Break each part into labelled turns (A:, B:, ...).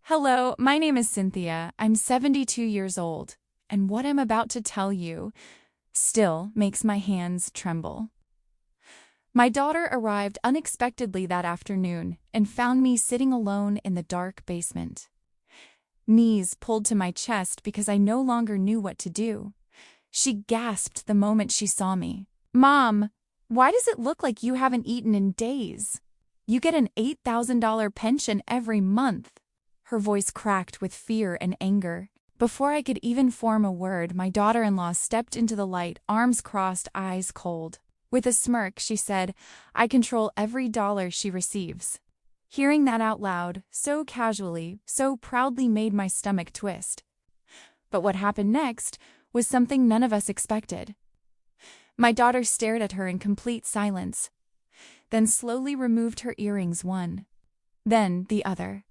A: Hello, my name is Cynthia. I'm 72 years old, and what I'm about to tell you still makes my hands tremble. My daughter arrived unexpectedly that afternoon and found me sitting alone in the dark basement. Knees pulled to my chest because I no longer knew what to do. She gasped the moment she saw me. "Mom, why does it look like you haven't eaten in days? You get an $8,000 pension every month." Her voice cracked with fear and anger. Before I could even form a word, my daughter-in-law stepped into the light, arms crossed, eyes cold. With a smirk, she said, "I control every dollar she receives." Hearing that out loud, so casually, so proudly made my stomach twist. But what happened next was something none of us expected. My daughter stared at her in complete silence, then slowly removed her earrings one, then the other.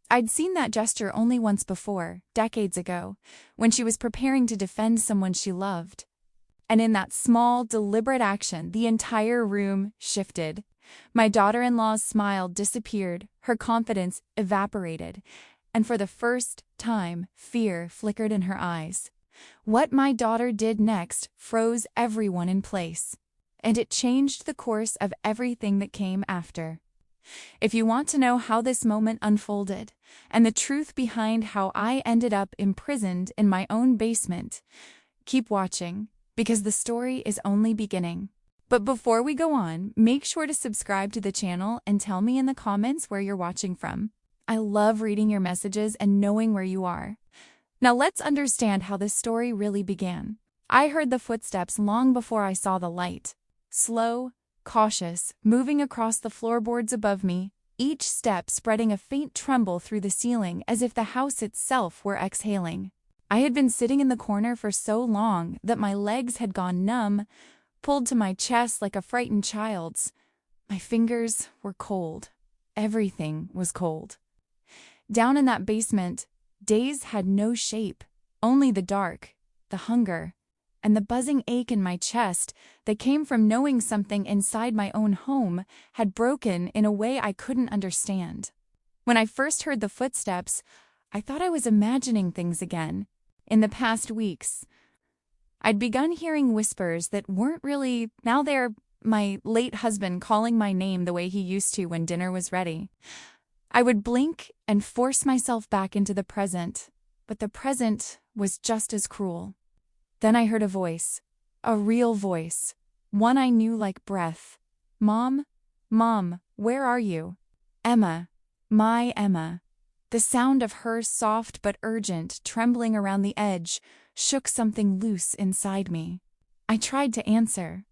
A: I'd seen that gesture only once before, decades ago, when she was preparing to defend someone she loved. And in that small, deliberate action, the entire room shifted. My daughter-in-law's smile disappeared, her confidence evaporated, and for the first time, fear flickered in her eyes. What my daughter did next froze everyone in place, and it changed the course of everything that came after. If you want to know how this moment unfolded, and the truth behind how I ended up imprisoned in my own basement, keep watching, because the story is only beginning. But before we go on, make sure to subscribe to the channel and tell me in the comments where you're watching from. I love reading your messages and knowing where you are. Now let's understand how this story really began. I heard the footsteps long before I saw the light. Slow, cautious, moving across the floorboards above me, each step spreading a faint tremble through the ceiling as if the house itself were exhaling. I had been sitting in the corner for so long that my legs had gone numb, pulled to my chest like a frightened child's. My fingers were cold. Everything was cold. Down in that basement, days had no shape, only the dark, the hunger, and the buzzing ache in my chest that came from knowing something inside my own home had broken in a way I couldn't understand. When I first heard the footsteps, I thought I was imagining things again. In the past weeks, I'd begun hearing whispers that weren't really, now they're my late husband calling my name the way he used to when dinner was ready. I would blink and force myself back into the present, but the present was just as cruel. Then I heard a voice, a real voice, one I knew like breath. "Mom, Mom, where are you?" Emma, my Emma. The sound of her soft but urgent, trembling around the edge, shook something loose inside me. I tried to answer.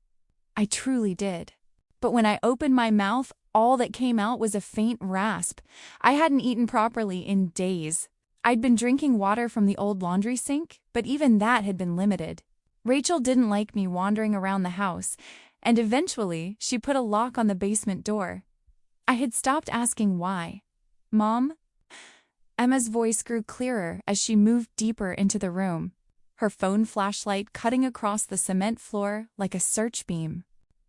A: I truly did. But when I opened my mouth, all that came out was a faint rasp. I hadn't eaten properly in days. I'd been drinking water from the old laundry sink, but even that had been limited. Rachel didn't like me wandering around the house, and eventually she put a lock on the basement door. I had stopped asking why. "Mom?" Emma's voice grew clearer as she moved deeper into the room, her phone flashlight cutting across the cement floor like a search beam.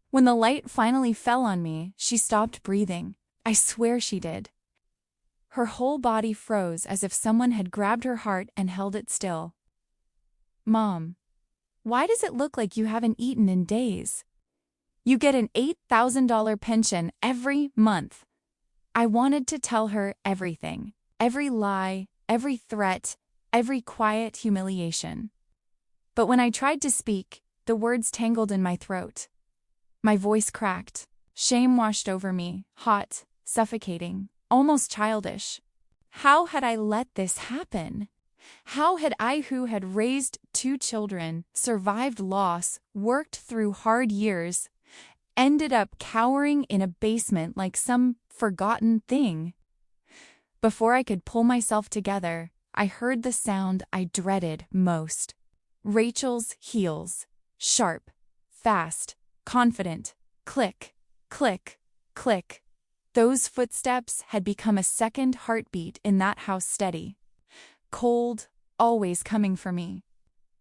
A: When the light finally fell on me, she stopped breathing. I swear she did. Her whole body froze as if someone had grabbed her heart and held it still. "Mom, why does it look like you haven't eaten in days? You get an $8,000 pension every month." I wanted to tell her everything. Every lie, every threat, every quiet humiliation. But when I tried to speak, the words tangled in my throat. My voice cracked. Shame washed over me, hot, suffocating, almost childish. How had I let this happen? How had I, who had raised 2 children, survived loss, worked through hard years, ended up cowering in a basement like some forgotten thing? Before I could pull myself together, I heard the sound I dreaded most. Rachel's heels. Sharp, fast, confident. Click, click, click. Those footsteps had become a second heartbeat in that house steady. Cold, always coming for me.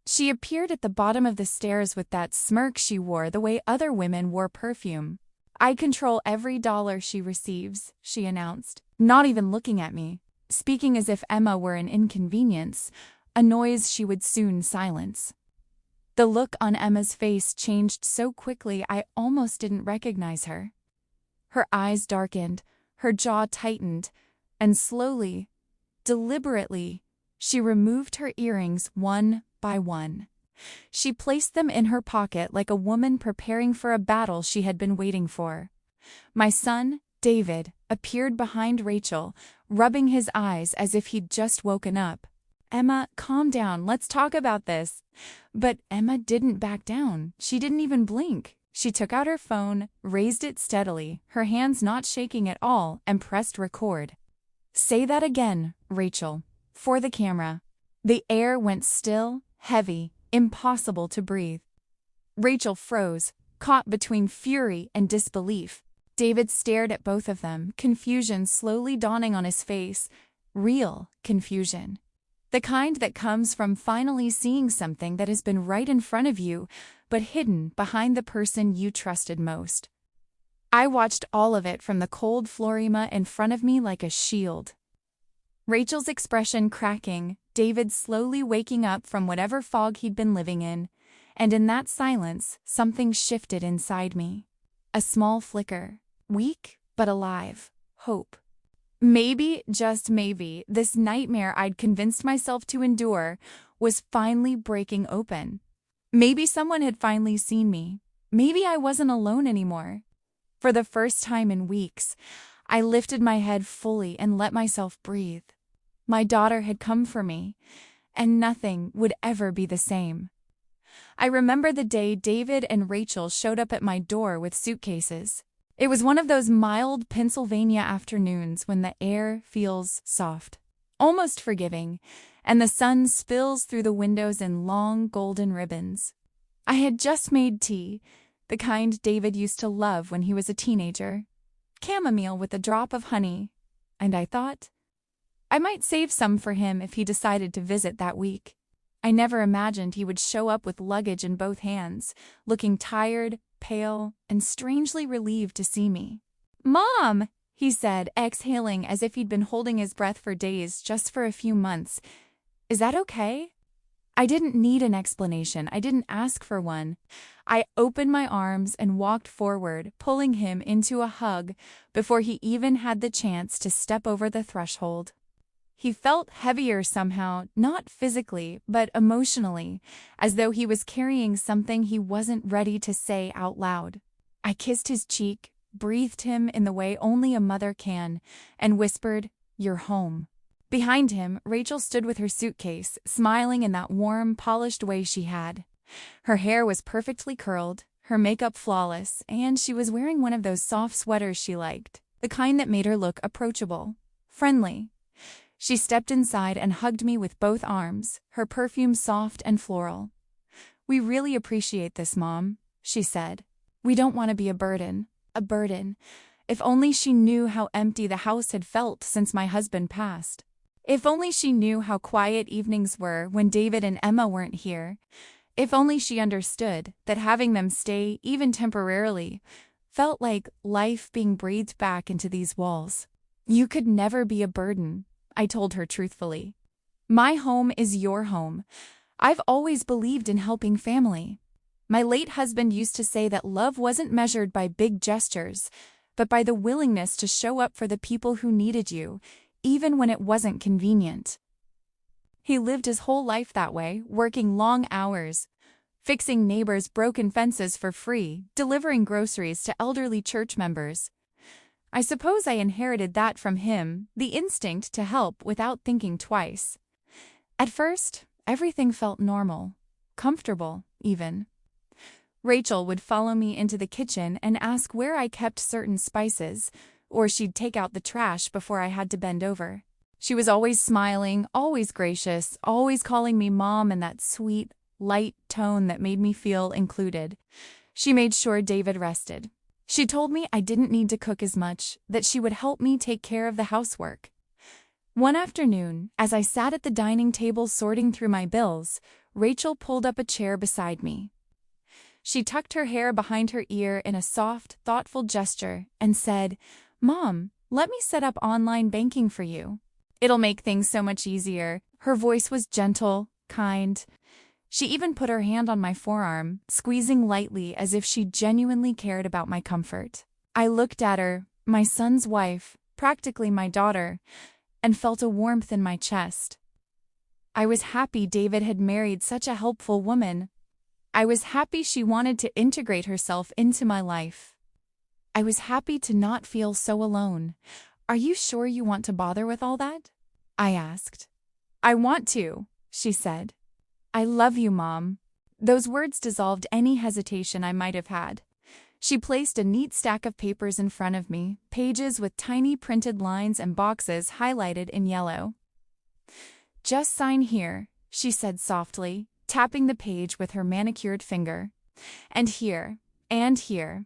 A: She appeared at the bottom of the stairs with that smirk she wore the way other women wore perfume. "I control every dollar she receives," she announced, not even looking at me. speaking as if Emma were an inconvenience, a noise she would soon silence. The look on Emma's face changed so quickly I almost didn't recognize her. Her eyes darkened, her jaw tightened, and slowly, deliberately, she removed her earrings one by one. She placed them in her pocket like a woman preparing for a battle she had been waiting for. My son, David, appeared behind Rachel, rubbing his eyes as if he'd just woken up. "Emma, calm down, let's talk about this." But Emma didn't back down. She didn't even blink. She took out her phone, raised it steadily, her hands not shaking at all, and pressed record. "Say that again, Rachel, for the camera." The air went still, heavy, impossible to breathe. Rachel froze, caught between fury and disbelief. David stared at both of them, confusion slowly dawning on his face. Real confusion. The kind that comes from finally seeing something that has been right in front of you, but hidden behind the person you trusted most. I watched all of it from the cold Florima in front of me like a shield. Rachel's expression cracking, David slowly waking up from whatever fog he'd been living in, and in that silence, something shifted inside me. A small flicker, weak but alive, hope. Maybe, just maybe, this nightmare I'd convinced myself to endure was finally breaking open. Maybe someone had finally seen me. Maybe I wasn't alone anymore. For the first time in weeks, I lifted my head fully and let myself breathe. My daughter had come for me, and nothing would ever be the same. I remember the day David and Rachel showed up at my door with suitcases. It was one of those mild Pennsylvania afternoons when the air feels soft, almost forgiving, and the sun spills through the windows in long golden ribbons. I had just made tea, the kind David used to love when he was a teenager. Chamomile with a drop of honey, and I thought I might save some for him if he decided to visit that week. I never imagined he would show up with luggage in both hands, looking tired, pale, and strangely relieved to see me. "Mom," he said, exhaling as if he'd been holding his breath for days just for a few months. "Is that okay?" I didn't need an explanation. I didn't ask for one. I opened my arms and walked forward, pulling him into a hug before he even had the chance to step over the threshold. He felt heavier somehow, not physically, but emotionally, as though he was carrying something he wasn't ready to say out loud. I kissed his cheek, breathed him in the way only a mother can, and whispered, "You're home." Behind him, Rachel stood with her suitcase, smiling in that warm, polished way she had. Her hair was perfectly curled, her makeup flawless, and she was wearing one of those soft sweaters she liked, the kind that made her look approachable, friendly. She stepped inside and hugged me with both arms, her perfume soft and floral. "We really appreciate this, Mom," she said. "We don't want to be a burden, a burden. If only she knew how empty the house had felt since my husband passed. If only she knew how quiet evenings were when David and Emma weren't here. If only she understood that having them stay, even temporarily, felt like life being breathed back into these walls. You could never be a burden," I told her truthfully. "My home is your home. I've always believed in helping family. My late husband used to say that love wasn't measured by big gestures, but by the willingness to show up for the people who needed you, even when it wasn't convenient." He lived his whole life that way, working long hours, fixing neighbors' broken fences for free, delivering groceries to elderly church members. I suppose I inherited that from him, the instinct to help without thinking twice. At first, everything felt normal, comfortable, even. Rachel would follow me into the kitchen and ask where I kept certain spices, or she'd take out the trash before I had to bend over. She was always smiling, always gracious, always calling me Mom in that sweet, light tone that made me feel included. She made sure David rested. She told me I didn't need to cook as much, that she would help me take care of the housework. One afternoon, as I sat at the dining table sorting through my bills, Rachel pulled up a chair beside me. She tucked her hair behind her ear in a soft, thoughtful gesture and said, "Mom, let me set up online banking for you." It'll make things so much easier." Her voice was gentle, kind. She even put her hand on my forearm, squeezing lightly as if she genuinely cared about my comfort. I looked at her, my son's wife, practically my daughter, and felt a warmth in my chest. I was happy David had married such a helpful woman. I was happy she wanted to integrate herself into my life. I was happy to not feel so alone. "Are you sure you want to bother with all that?" I asked. "I want to," she said. "I love you, Mom." Those words dissolved any hesitation I might have had. She placed a neat stack of papers in front of me, pages with tiny printed lines and boxes highlighted in yellow. "Just sign here," she said softly, tapping the page with her manicured finger. "And here, and here.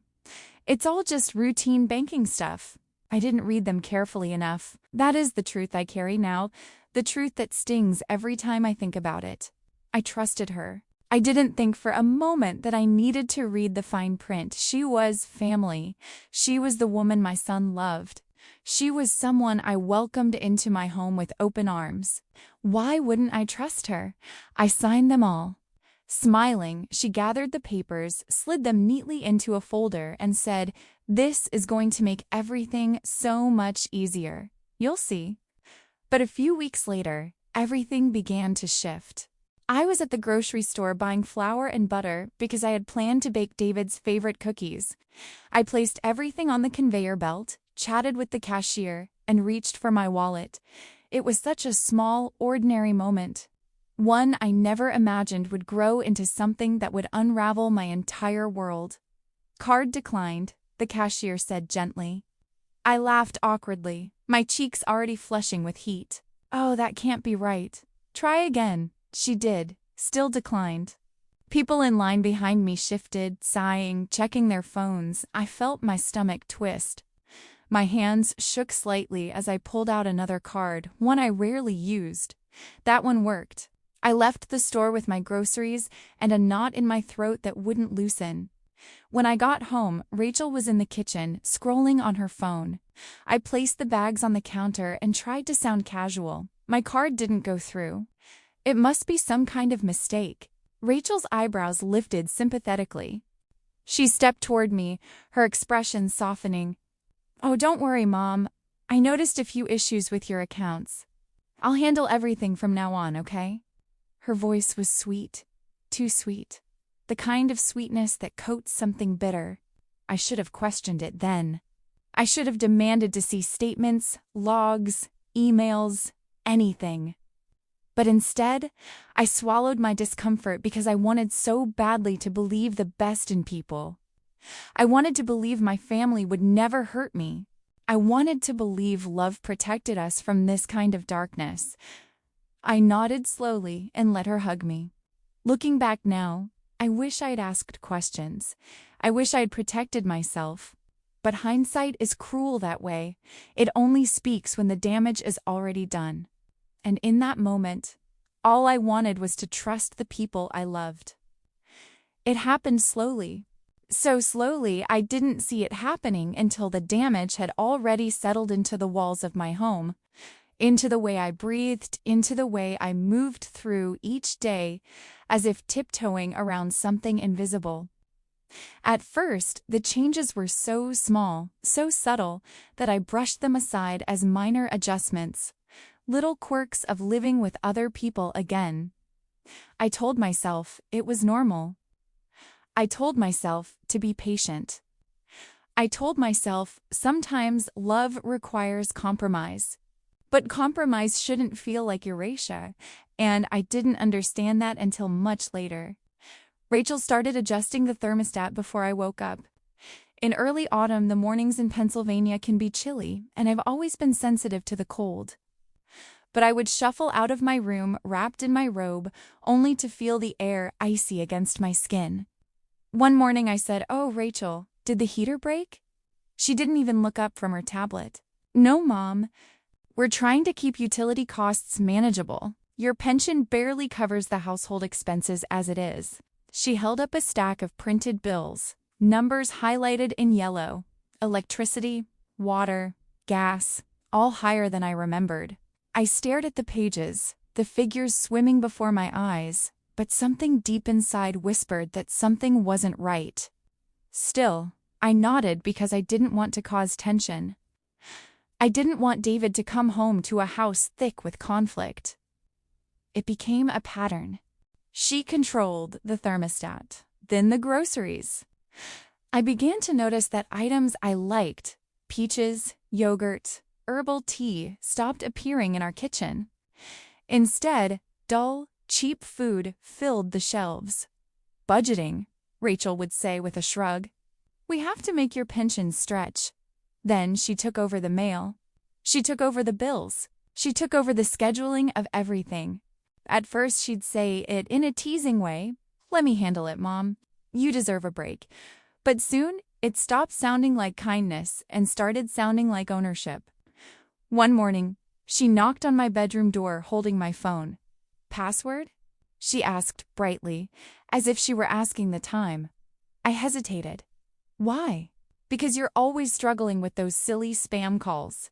A: It's all just routine banking stuff." I didn't read them carefully enough. That is the truth I carry now, the truth that stings every time I think about it. I trusted her. I didn't think for a moment that I needed to read the fine print. She was family. She was the woman my son loved. She was someone I welcomed into my home with open arms. Why wouldn't I trust her? I signed them all. Smiling, she gathered the papers, slid them neatly into a folder, and said, "This is going to make everything so much easier. You'll see." But a few weeks later, everything began to shift. I was at the grocery store buying flour and butter because I had planned to bake David's favorite cookies. I placed everything on the conveyor belt, chatted with the cashier, and reached for my wallet. It was such a small, ordinary moment. One I never imagined would grow into something that would unravel my entire world. "Card declined," the cashier said gently. I laughed awkwardly, my cheeks already flushing with heat. "Oh, that can't be right. Try again." She did, still declined. People in line behind me shifted, sighing, checking their phones. I felt my stomach twist. My hands shook slightly as I pulled out another card, one I rarely used. That one worked. I left the store with my groceries and a knot in my throat that wouldn't loosen. When I got home, Rachel was in the kitchen, scrolling on her phone. I placed the bags on the counter and tried to sound casual. My card didn't go through. It must be some kind of mistake. Rachel's eyebrows lifted sympathetically. She stepped toward me, her expression softening. "Oh, don't worry, Mom. I noticed a few issues with your accounts. I'll handle everything from now on, okay?" Her voice was sweet, too sweet. The kind of sweetness that coats something bitter. I should have questioned it then. I should have demanded to see statements, logs, emails, anything. But instead, I swallowed my discomfort because I wanted so badly to believe the best in people. I wanted to believe my family would never hurt me. I wanted to believe love protected us from this kind of darkness. I nodded slowly and let her hug me. Looking back now, I wish I'd asked questions. I wish I'd protected myself. But hindsight is cruel that way. It only speaks when the damage is already done. And in that moment, all I wanted was to trust the people I loved. It happened slowly. So slowly, I didn't see it happening until the damage had already settled into the walls of my home, into the way I breathed, into the way I moved through each day, as if tiptoeing around something invisible. At first, the changes were so small, so subtle, that I brushed them aside as minor adjustments. Little quirks of living with other people again. I told myself it was normal. I told myself to be patient. I told myself sometimes love requires compromise. But compromise shouldn't feel like erasure, and I didn't understand that until much later. Rachel started adjusting the thermostat before I woke up. In early autumn, the mornings in Pennsylvania can be chilly, and I've always been sensitive to the cold. But I would shuffle out of my room wrapped in my robe, only to feel the air icy against my skin. One morning I said, "Oh, Rachel, did the heater break?" She didn't even look up from her tablet. "No, Mom. We're trying to keep utility costs manageable. Your pension barely covers the household expenses as it is." She held up a stack of printed bills, numbers highlighted in yellow. Electricity, water, gas, all higher than I remembered. I stared at the pages, the figures swimming before my eyes, but something deep inside whispered that something wasn't right. Still, I nodded because I didn't want to cause tension. I didn't want David to come home to a house thick with conflict. It became a pattern. She controlled the thermostat, then the groceries. I began to notice that items I liked, peaches, yogurt, herbal tea, stopped appearing in our kitchen. Instead, dull, cheap food filled the shelves. Budgeting, Rachel would say with a shrug. We have to make your pension stretch. Then she took over the mail. She took over the bills. She took over the scheduling of everything. At first she'd say it in a teasing way. Let me handle it, Mom. You deserve a break. But soon, it stopped sounding like kindness and started sounding like ownership. One morning, she knocked on my bedroom door holding my phone. Password? She asked brightly, as if she were asking the time. I hesitated. Why? Because you're always struggling with those silly spam calls.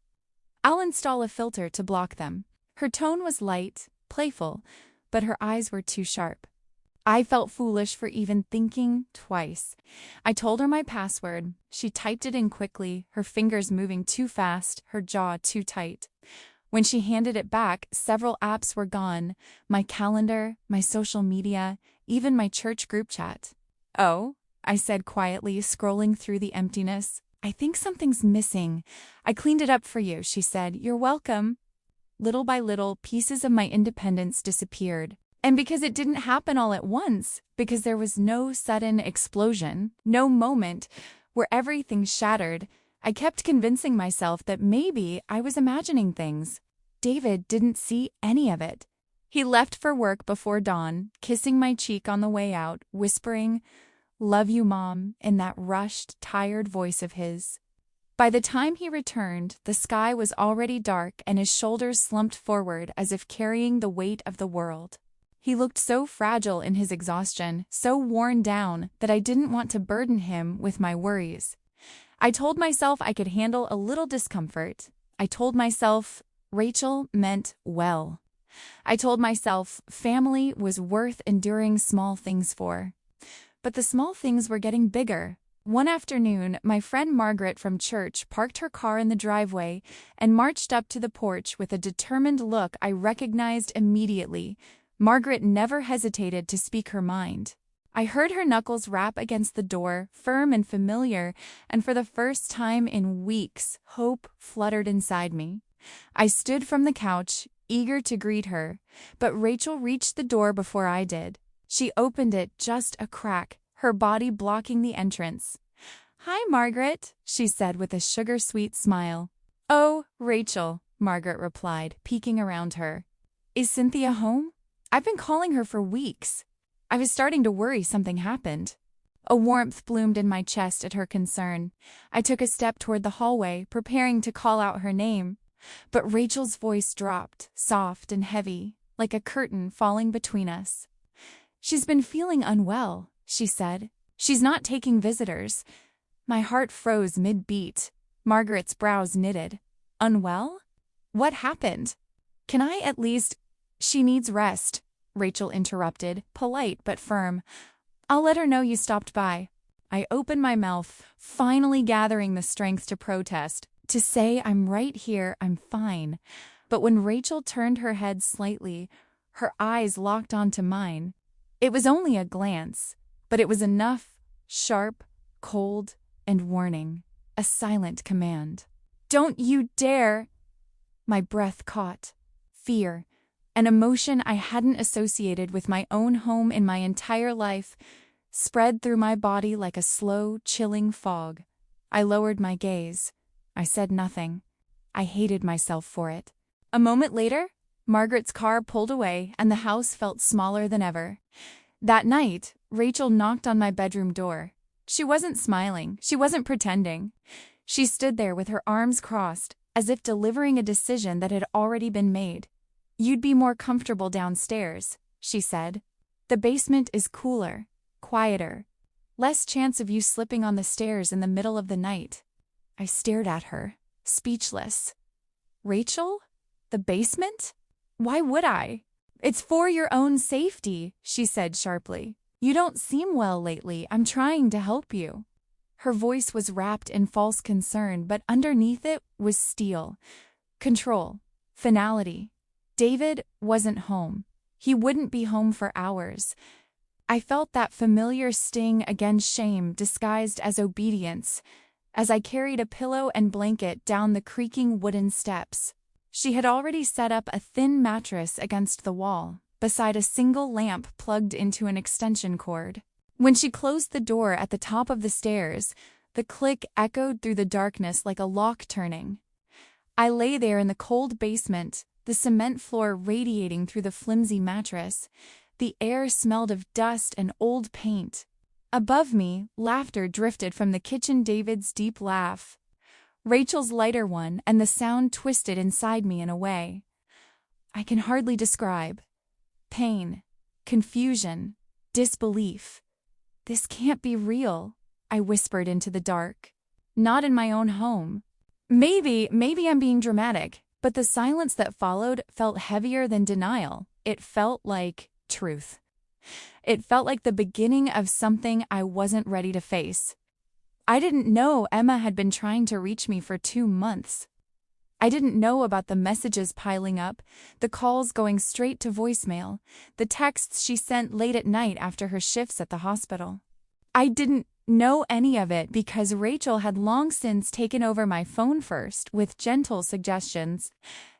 A: I'll install a filter to block them. Her tone was light, playful, but her eyes were too sharp. I felt foolish for even thinking twice. I told her my password. She typed it in quickly, her fingers moving too fast, her jaw too tight. When she handed it back, several apps were gone. My calendar, my social media, even my church group chat. Oh, I said quietly, scrolling through the emptiness. I think something's missing. I cleaned it up for you, she said. You're welcome. Little by little, pieces of my independence disappeared. And because it didn't happen all at once, because there was no sudden explosion, no moment where everything shattered, I kept convincing myself that maybe I was imagining things. David didn't see any of it. He left for work before dawn, kissing my cheek on the way out, whispering, "Love you, Mom," in that rushed, tired voice of his. By the time he returned, the sky was already dark and his shoulders slumped forward as if carrying the weight of the world. He looked so fragile in his exhaustion, so worn down, that I didn't want to burden him with my worries. I told myself I could handle a little discomfort. I told myself Rachel meant well. I told myself family was worth enduring small things for. But the small things were getting bigger. One afternoon, my friend Margaret from church parked her car in the driveway and marched up to the porch with a determined look I recognized immediately. Margaret never hesitated to speak her mind. I heard her knuckles rap against the door, firm and familiar, and for the first time in weeks, hope fluttered inside me. I stood from the couch, eager to greet her, but Rachel reached the door before I did. She opened it just a crack, her body blocking the entrance. "Hi, Margaret," she said with a sugar-sweet smile. "Oh, Rachel," Margaret replied, peeking around her. "Is Cynthia home? I've been calling her for weeks." I was starting to worry something happened. A warmth bloomed in my chest at her concern. I took a step toward the hallway, preparing to call out her name. But Rachel's voice dropped, soft and heavy, like a curtain falling between us. "She's been feeling unwell," she said. "She's not taking visitors." My heart froze mid-beat. Margaret's brows knitted. "Unwell? What happened? Can I at least—" "She needs rest," Rachel interrupted, polite but firm. "I'll let her know you stopped by." I opened my mouth, finally gathering the strength to protest, to say I'm right here, I'm fine. But when Rachel turned her head slightly, her eyes locked onto mine. It was only a glance, but it was enough, sharp, cold, and warning. A silent command. "Don't you dare!" My breath caught. Fear, an emotion I hadn't associated with my own home in my entire life, spread through my body like a slow, chilling fog. I lowered my gaze. I said nothing. I hated myself for it. A moment later, Margaret's car pulled away and the house felt smaller than ever. That night, Rachel knocked on my bedroom door. She wasn't smiling. She wasn't pretending. She stood there with her arms crossed, as if delivering a decision that had already been made. "You'd be more comfortable downstairs," she said. "The basement is cooler, quieter, less chance of you slipping on the stairs in the middle of the night." I stared at her, speechless. "Rachel? The basement? Why would I? It's for your own safety, she said sharply. You don't seem well lately. I'm trying to help you. Her voice was wrapped in false concern, but underneath it was steel. Control. Finality. David wasn't home. He wouldn't be home for hours. I felt that familiar sting against shame disguised as obedience as I carried a pillow and blanket down the creaking wooden steps. She had already set up a thin mattress against the wall, beside a single lamp plugged into an extension cord. When she closed the door at the top of the stairs, the click echoed through the darkness like a lock turning. I lay there in the cold basement, the cement floor radiating through the flimsy mattress. The air smelled of dust and old paint. Above me, laughter drifted from the kitchen. David's deep laugh, Rachel's lighter one, and the sound twisted inside me in a way I can hardly describe. Pain, confusion, disbelief. This can't be real, I whispered into the dark. Not in my own home. Maybe I'm being dramatic, but the silence that followed felt heavier than denial. It felt like truth. It felt like the beginning of something I wasn't ready to face. I didn't know Emma had been trying to reach me for 2 months. I didn't know about the messages piling up, the calls going straight to voicemail, the texts she sent late at night after her shifts at the hospital. I didn't know any of it because Rachel had long since taken over my phone, first with gentle suggestions,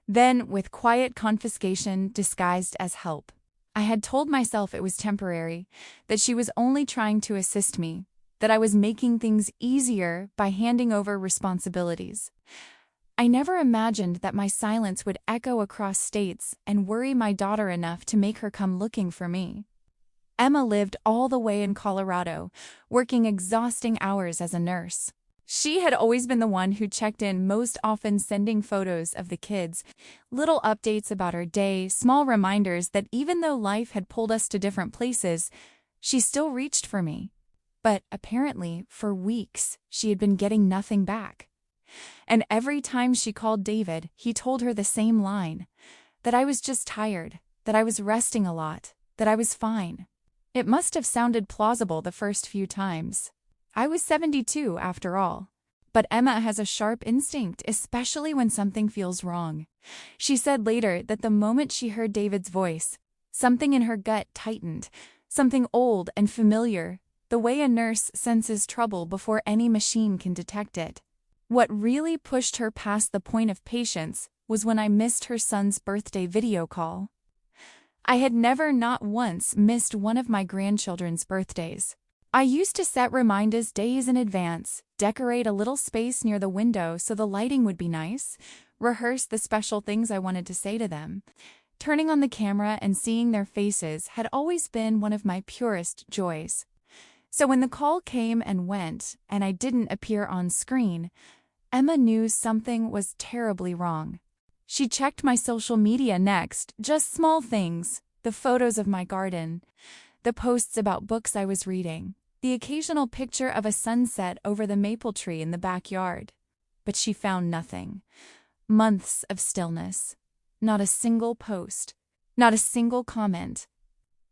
A: then with quiet confiscation disguised as help. I had told myself it was temporary, that she was only trying to assist me, that I was making things easier by handing over responsibilities. I never imagined that my silence would echo across states and worry my daughter enough to make her come looking for me. Emma lived all the way in Colorado, working exhausting hours as a nurse. She had always been the one who checked in most often, sending photos of the kids, little updates about her day, small reminders that even though life had pulled us to different places, she still reached for me. But apparently, for weeks, she had been getting nothing back. And every time she called David, he told her the same line, that I was just tired, that I was resting a lot, that I was fine. It must have sounded plausible the first few times. I was 72 after all. But Emma has a sharp instinct, especially when something feels wrong. She said later that the moment she heard David's voice, something in her gut tightened, something old and familiar, the way a nurse senses trouble before any machine can detect it. What really pushed her past the point of patience was when I missed her son's birthday video call. I had never, not once, missed one of my grandchildren's birthdays. I used to set reminders days in advance, decorate a little space near the window so the lighting would be nice, rehearse the special things I wanted to say to them. Turning on the camera and seeing their faces had always been one of my purest joys. So when the call came and went, and I didn't appear on screen, Emma knew something was terribly wrong. She checked my social media next, just small things, the photos of my garden, the posts about books I was reading, the occasional picture of a sunset over the maple tree in the backyard. But she found nothing. Months of stillness. Not a single post. Not a single comment.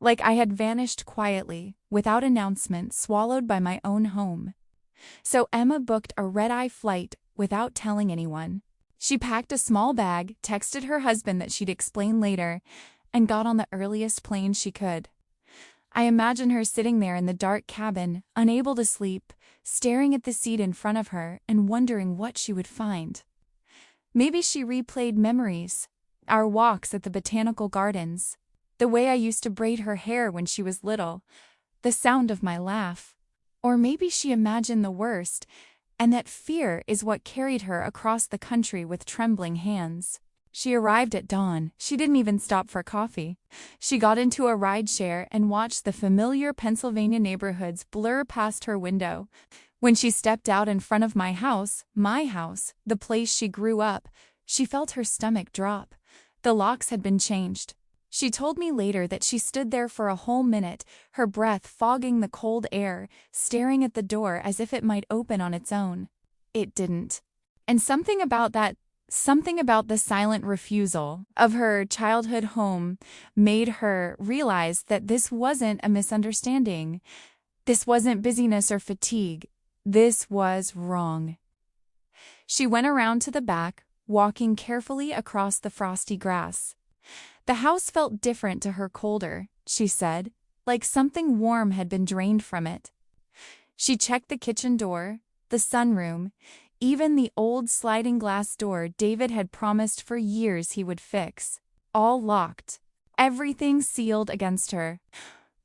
A: Like I had vanished quietly, without announcement, swallowed by my own home. So Emma booked a red-eye flight without telling anyone. She packed a small bag, texted her husband that she'd explain later, and got on the earliest plane she could. I imagine her sitting there in the dark cabin, unable to sleep, staring at the seat in front of her and wondering what she would find. Maybe she replayed memories, our walks at the botanical gardens, the way I used to braid her hair when she was little, the sound of my laugh. Or maybe she imagined the worst, and that fear is what carried her across the country with trembling hands. She arrived at dawn. She didn't even stop for coffee. She got into a rideshare and watched the familiar Pennsylvania neighborhoods blur past her window. When she stepped out in front of my house, the place she grew up, she felt her stomach drop. The locks had been changed. She told me later that she stood there for a whole minute, her breath fogging the cold air, staring at the door as if it might open on its own. It didn't. And something about that Something about the silent refusal of her childhood home made her realize that this wasn't a misunderstanding. This wasn't busyness or fatigue. This was wrong. She went around to the back, walking carefully across the frosty grass. The house felt different to her, colder, she said, like something warm had been drained from it. She checked the kitchen door, the sunroom, even the old sliding glass door David had promised for years he would fix. All locked, everything sealed against her.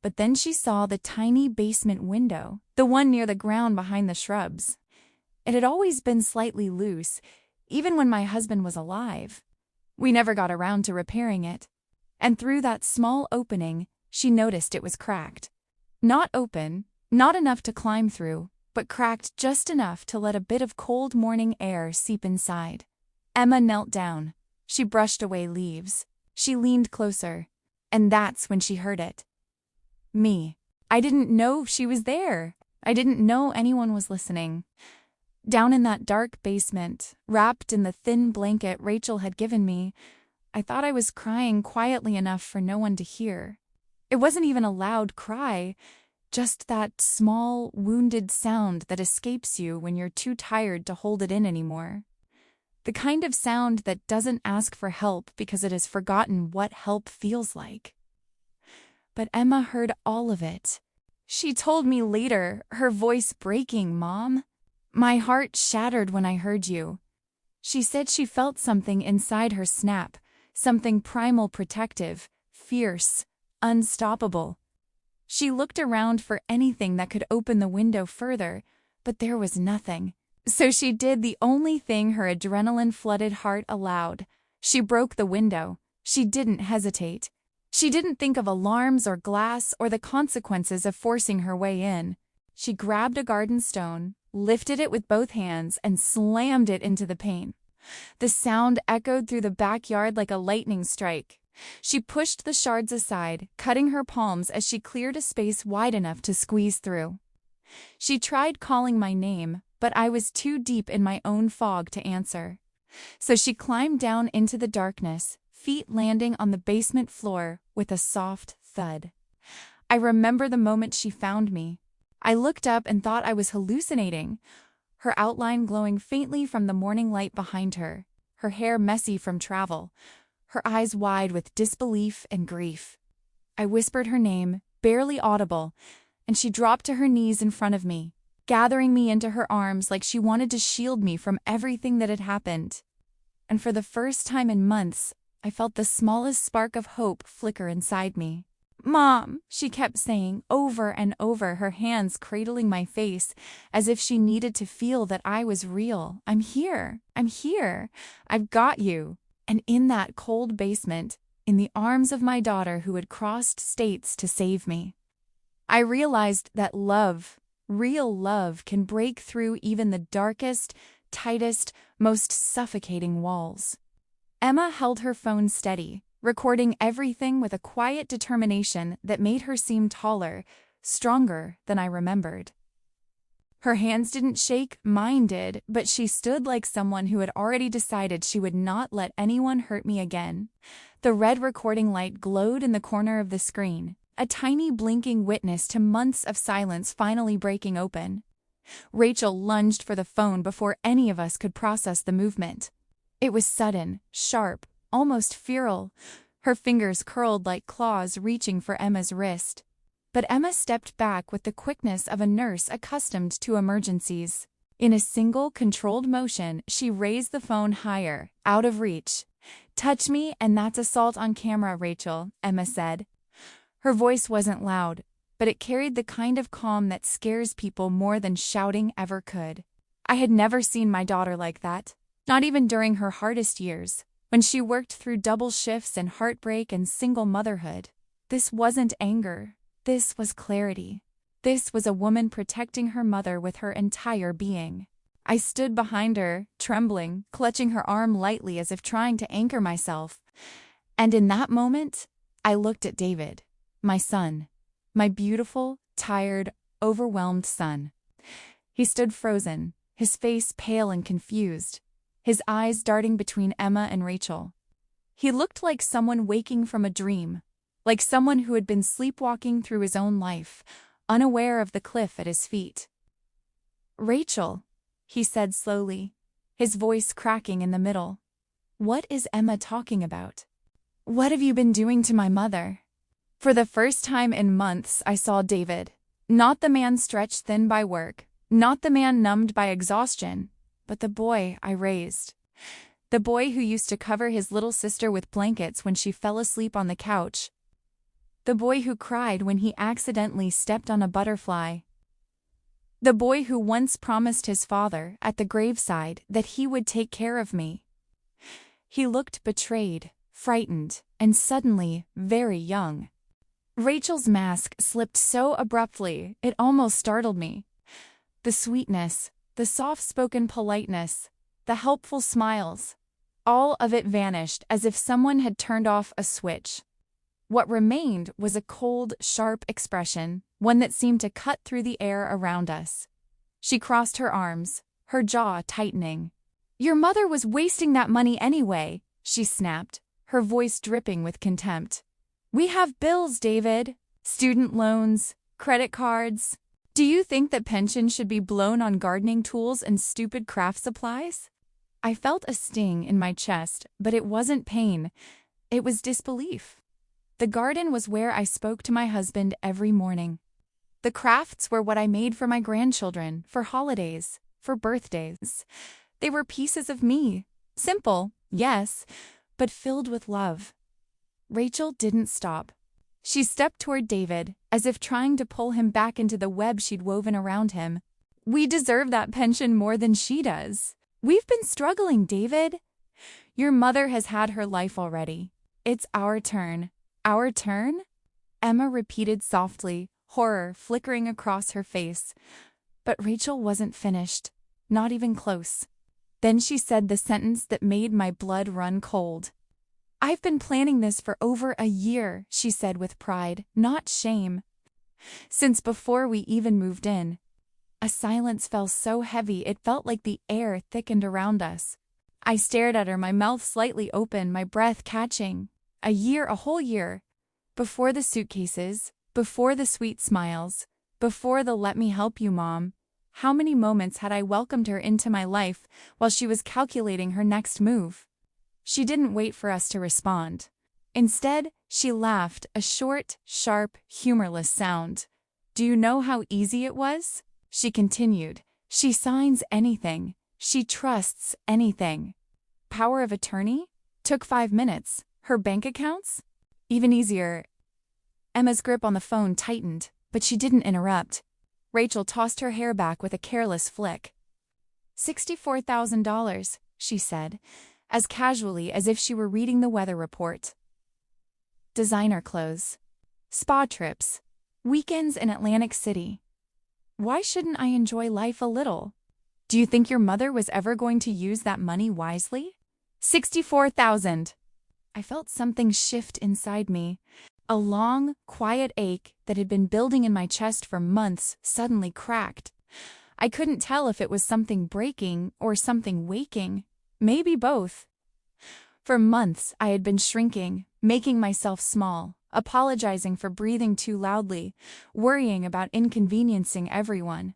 A: But then she saw the tiny basement window, the one near the ground behind the shrubs. It had always been slightly loose, even when my husband was alive. We never got around to repairing it. And through that small opening, she noticed it was cracked. Not open, not enough to climb through, but cracked just enough to let a bit of cold morning air seep inside. Emma knelt down. She brushed away leaves. She leaned closer. And that's when she heard it. Me. I didn't know she was there. I didn't know anyone was listening. Down in that dark basement, wrapped in the thin blanket Rachel had given me, I thought I was crying quietly enough for no one to hear. It wasn't even a loud cry, just that small, wounded sound that escapes you when you're too tired to hold it in anymore. The kind of sound that doesn't ask for help because it has forgotten what help feels like. But Emma heard all of it. She told me later, her voice breaking, "Mom, my heart shattered when I heard you." She said she felt something inside her snap, something primal, protective, fierce, unstoppable. She looked around for anything that could open the window further, but there was nothing. So she did the only thing her adrenaline-flooded heart allowed. She broke the window. She didn't hesitate. She didn't think of alarms or glass or the consequences of forcing her way in. She grabbed a garden stone, lifted it with both hands, and slammed it into the pane. The sound echoed through the backyard like a lightning strike. She pushed the shards aside, cutting her palms as she cleared a space wide enough to squeeze through. She tried calling my name, but I was too deep in my own fog to answer. So she climbed down into the darkness, feet landing on the basement floor with a soft thud. I remember the moment she found me. I looked up and thought I was hallucinating, her outline glowing faintly from the morning light behind her, her hair messy from travel, her eyes wide with disbelief and grief. I whispered her name, barely audible, and she dropped to her knees in front of me, gathering me into her arms like she wanted to shield me from everything that had happened. And for the first time in months, I felt the smallest spark of hope flicker inside me. "Mom," she kept saying over and over, her hands cradling my face as if she needed to feel that I was real. "I'm here. I'm here. I've got you." And in that cold basement, in the arms of my daughter who had crossed states to save me, I realized that love, real love, can break through even the darkest, tightest, most suffocating walls. Emma held her phone steady, recording everything with a quiet determination that made her seem taller, stronger than I remembered. Her hands didn't shake, mine did, but she stood like someone who had already decided she would not let anyone hurt me again. The red recording light glowed in the corner of the screen, a tiny blinking witness to months of silence finally breaking open. Rachel lunged for the phone before any of us could process the movement. It was sudden, sharp, almost feral. Her fingers curled like claws reaching for Emma's wrist. But Emma stepped back with the quickness of a nurse accustomed to emergencies. In a single, controlled motion, she raised the phone higher, out of reach. "Touch me, and that's assault on camera, Rachel," Emma said. Her voice wasn't loud, but it carried the kind of calm that scares people more than shouting ever could. I had never seen my daughter like that, not even during her hardest years, when she worked through double shifts and heartbreak and single motherhood. This wasn't anger. This was clarity. This was a woman protecting her mother with her entire being. I stood behind her, trembling, clutching her arm lightly as if trying to anchor myself. And in that moment, I looked at David, my son, my beautiful, tired, overwhelmed son. He stood frozen, his face pale and confused. his eyes darting between Emma and Rachel. He looked like someone waking from a dream, like someone who had been sleepwalking through his own life, unaware of the cliff at his feet. "Rachel," he said slowly, his voice cracking in the middle. "What is Emma talking about? What have you been doing to my mother?" For the first time in months, I saw David. Not the man stretched thin by work, not the man numbed by exhaustion, but the boy I raised. The boy who used to cover his little sister with blankets when she fell asleep on the couch. The boy who cried when he accidentally stepped on a butterfly. The boy who once promised his father at the graveside that he would take care of me. He looked betrayed, frightened, and suddenly very young. Rachel's mask slipped so abruptly it almost startled me. The sweetness, the soft-spoken politeness, the helpful smiles, all of it vanished as if someone had turned off a switch. What remained was a cold, sharp expression, one that seemed to cut through the air around us. She crossed her arms, her jaw tightening. "Your mother was wasting that money anyway," she snapped, her voice dripping with contempt. "We have bills, David. Student loans, credit cards. Do you think that pension should be blown on gardening tools and stupid craft supplies?" I felt a sting in my chest, but it wasn't pain. It was disbelief. The garden was where I spoke to my husband every morning. The crafts were what I made for my grandchildren, for holidays, for birthdays. They were pieces of me. Simple, yes, but filled with love. Rachel didn't stop. She stepped toward David, as if trying to pull him back into the web she'd woven around him. "We deserve that pension more than she does. We've been struggling, David. Your mother has had her life already. It's our turn." "Our turn?" Emma repeated softly, horror flickering across her face. But Rachel wasn't finished, not even close. Then she said the sentence that made my blood run cold. "I've been planning this for over a year," she said with pride, not shame. "Since before we even moved in." A silence fell so heavy it felt like the air thickened around us. I stared at her, my mouth slightly open, my breath catching. A year, a whole year. Before the suitcases, before the sweet smiles, before the "let me help you, Mom." How many moments had I welcomed her into my life while she was calculating her next move? She didn't wait for us to respond. Instead, she laughed, a short, sharp, humorless sound. "Do you know how easy it was?" she continued. "She signs anything. She trusts anything. Power of attorney? Took 5 minutes. Her bank accounts? Even easier." Emma's grip on the phone tightened, but she didn't interrupt. Rachel tossed her hair back with a careless flick. $64,000, she said, as casually as if she were reading the weather report. Designer clothes. Spa trips. Weekends in Atlantic City. Why shouldn't I enjoy life a little? Do you think your mother was ever going to use that money wisely? 64,000. I felt something shift inside me. A long, quiet ache that had been building in my chest for months suddenly cracked. I couldn't tell if it was something breaking or something waking. Maybe both. For months, I had been shrinking, making myself small, apologizing for breathing too loudly, worrying about inconveniencing everyone.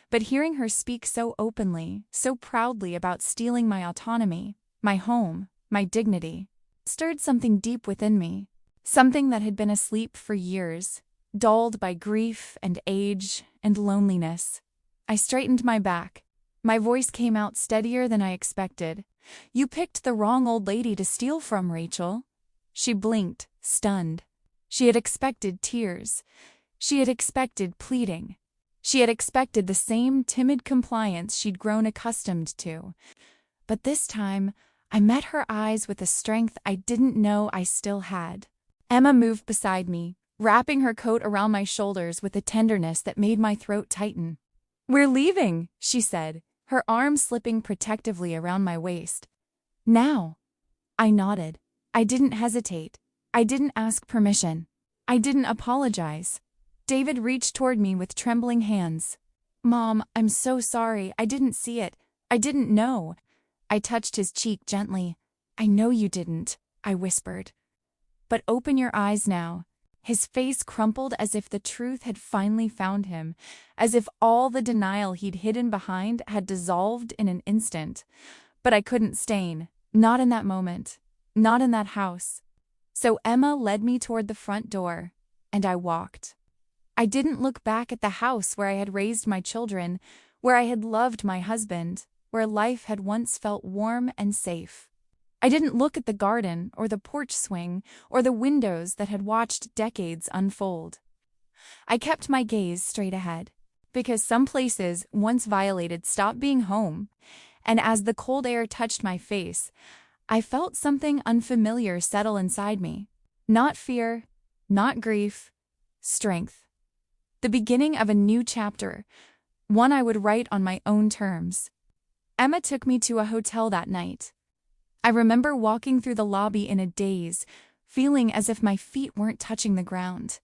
A: But hearing her speak so openly, so proudly about stealing my autonomy, my home, my dignity, stirred something deep within me, something that had been asleep for years, dulled by grief and age and loneliness. I straightened my back. My voice came out steadier than I expected. "You picked the wrong old lady to steal from, Rachel." She blinked, stunned. She had expected tears. She had expected pleading. She had expected the same timid compliance she'd grown accustomed to. But this time, I met her eyes with a strength I didn't know I still had. Emma moved beside me, wrapping her coat around my shoulders with a tenderness that made my throat tighten. "We're leaving," she said, her arm slipping protectively around my waist. "Now." I nodded. I didn't hesitate. I didn't ask permission. I didn't apologize. David reached toward me with trembling hands. "Mom, I'm so sorry. I didn't see it. I didn't know." I touched his cheek gently. "I know you didn't," I whispered. "But open your eyes now." His face crumpled as if the truth had finally found him, as if all the denial he'd hidden behind had dissolved in an instant. But I couldn't stain, not in that moment, not in that house. So Emma led me toward the front door, and I walked. I didn't look back at the house where I had raised my children, where I had loved my husband, where life had once felt warm and safe. I didn't look at the garden or the porch swing or the windows that had watched decades unfold. I kept my gaze straight ahead, because some places, once violated, stopped being home, and as the cold air touched my face, I felt something unfamiliar settle inside me. Not fear, not grief, strength. The beginning of a new chapter, one I would write on my own terms. Emma took me to a hotel that night. I remember walking through the lobby in a daze, feeling as if my feet weren't touching the ground.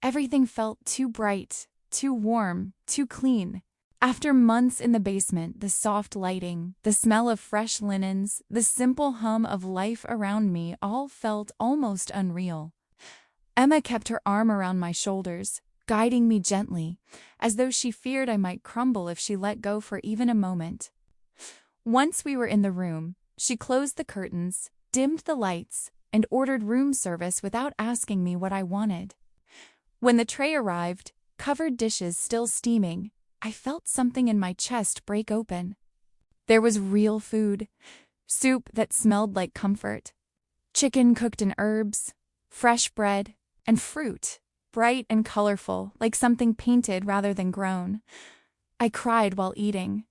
A: Everything felt too bright, too warm, too clean. After months in the basement, the soft lighting, the smell of fresh linens, the simple hum of life around me all felt almost unreal. Emma kept her arm around my shoulders, guiding me gently, as though she feared I might crumble if she let go for even a moment. Once we were in the room, she closed the curtains, dimmed the lights, and ordered room service without asking me what I wanted. When the tray arrived, covered dishes still steaming, I felt something in my chest break open. There was real food, soup that smelled like comfort, chicken cooked in herbs, fresh bread, and fruit, bright and colorful, like something painted rather than grown. I cried while eating.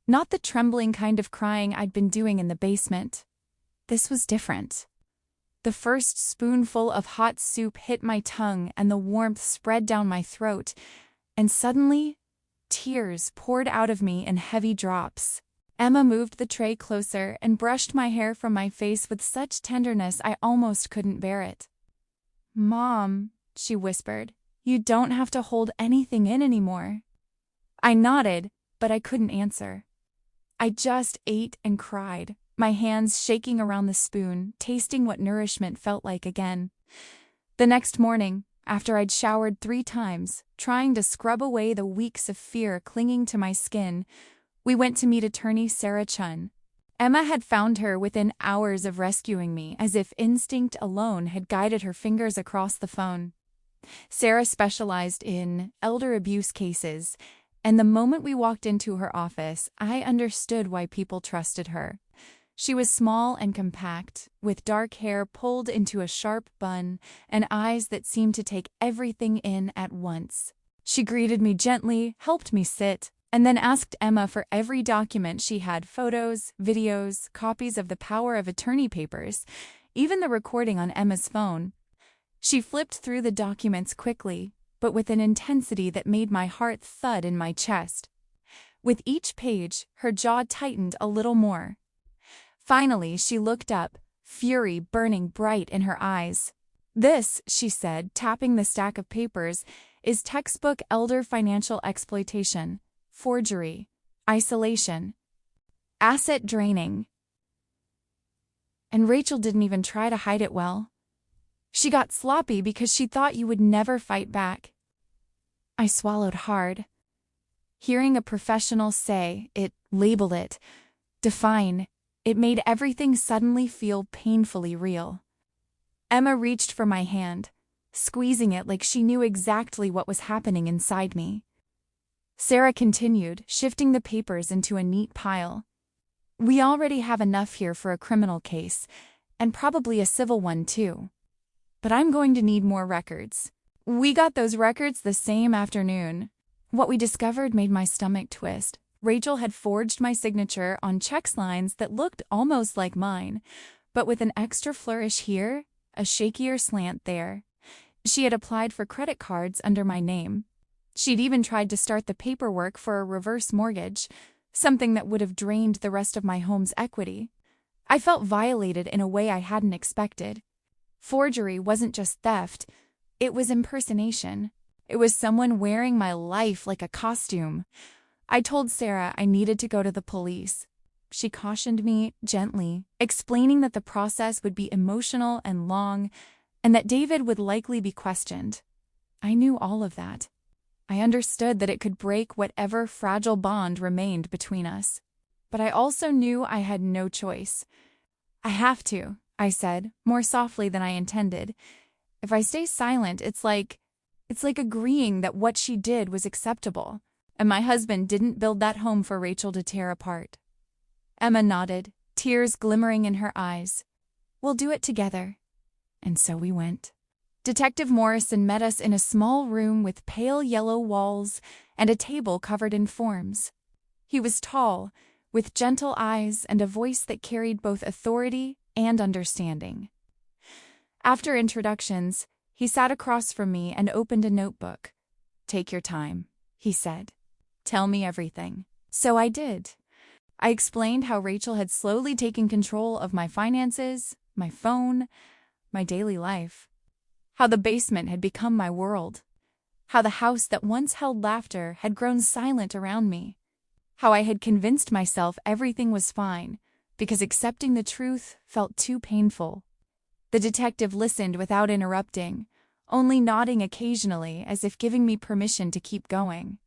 A: Not the trembling kind of crying I'd been doing in the basement. This was different. The first spoonful of hot soup hit my tongue and the warmth spread down my throat, and suddenly, tears poured out of me in heavy drops. Emma moved the tray closer and brushed my hair from my face with such tenderness I almost couldn't bear it. "Mom," she whispered, "you don't have to hold anything in anymore." I nodded, but I couldn't answer. I just ate and cried, my hands shaking around the spoon, tasting what nourishment felt like again. The next morning, after I'd showered 3 times, trying to scrub away the weeks of fear clinging to my skin, we went to meet attorney Sarah Chun. Emma had found her within hours of rescuing me, as if instinct alone had guided her fingers across the phone. Sarah specialized in elder abuse cases, and the moment we walked into her office, I understood why people trusted her. She was small and compact, with dark hair pulled into a sharp bun and eyes that seemed to take everything in at once. She greeted me gently, helped me sit, and then asked Emma for every document she had: photos, videos, copies of the power of attorney papers, even the recording on Emma's phone. She flipped through the documents quickly, but with an intensity that made my heart thud in my chest. With each page, her jaw tightened a little more. Finally, she looked up, fury burning bright in her eyes. "This," she said, tapping the stack of papers, "is textbook elder financial exploitation, forgery, isolation, asset draining." And Rachel didn't even try to hide it well. She got sloppy because she thought you would never fight back. I swallowed hard. Hearing a professional say it, label it, define, it made everything suddenly feel painfully real. Emma reached for my hand, squeezing it like she knew exactly what was happening inside me. Sarah continued, shifting the papers into a neat pile. "We already have enough here for a criminal case, and probably a civil one too. But I'm going to need more records. We got those records the same afternoon." What we discovered made my stomach twist. Rachel had forged my signature on checks lines that looked almost like mine, but with an extra flourish here, a shakier slant there. She had applied for credit cards under my name. She'd even tried to start the paperwork for a reverse mortgage, something that would have drained the rest of my home's equity. I felt violated in a way I hadn't expected. Forgery wasn't just theft, it was impersonation. It was someone wearing my life like a costume. I told Sarah I needed to go to the police. she cautioned me gently, explaining that the process would be emotional and long, and that David would likely be questioned. I knew all of that. I understood that it could break whatever fragile bond remained between us. But I also knew I had no choice. I have to, I said, more softly than I intended. If I stay silent, it's like agreeing that what she did was acceptable, and my husband didn't build that home for Rachel to tear apart. Emma nodded, tears glimmering in her eyes. We'll do it together. And so we went. Detective Morrison met us in a small room with pale yellow walls and a table covered in forms. He was tall, with gentle eyes and a voice that carried both authority and understanding. After introductions, he sat across from me and opened a notebook. Take your time, he said. Tell me everything. So I did. I explained how Rachel had slowly taken control of my finances, my phone, my daily life. How the basement had become my world. How the house that once held laughter had grown silent around me. How I had convinced myself everything was fine, because accepting the truth felt too painful. The detective listened without interrupting, only nodding occasionally as if giving me permission to keep going.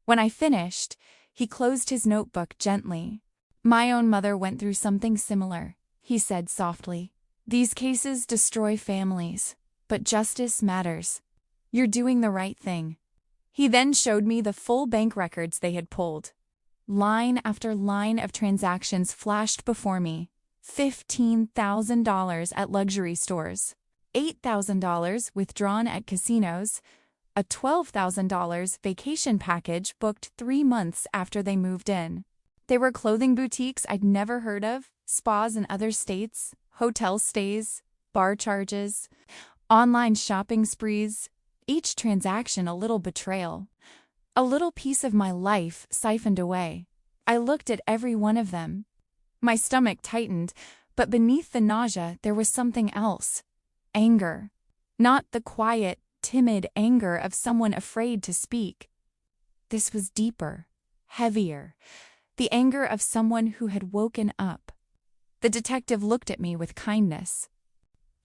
A: When I finished, he closed his notebook gently. My own mother went through something similar, he said softly. These cases destroy families, but justice matters. You're doing the right thing. He then showed me the full bank records they had pulled. Line after line of transactions flashed before me. $15,000 at luxury stores, $8,000 withdrawn at casinos, a $12,000 vacation package booked 3 months after they moved in. They were clothing boutiques I'd never heard of, spas in other states, hotel stays, bar charges, online shopping sprees, each transaction a little betrayal. A little piece of my life siphoned away. I looked at every one of them. My stomach tightened, but beneath the nausea there was something else. Anger. Not the quiet, timid anger of someone afraid to speak. This was deeper, heavier, the anger of someone who had woken up. The detective looked at me with kindness.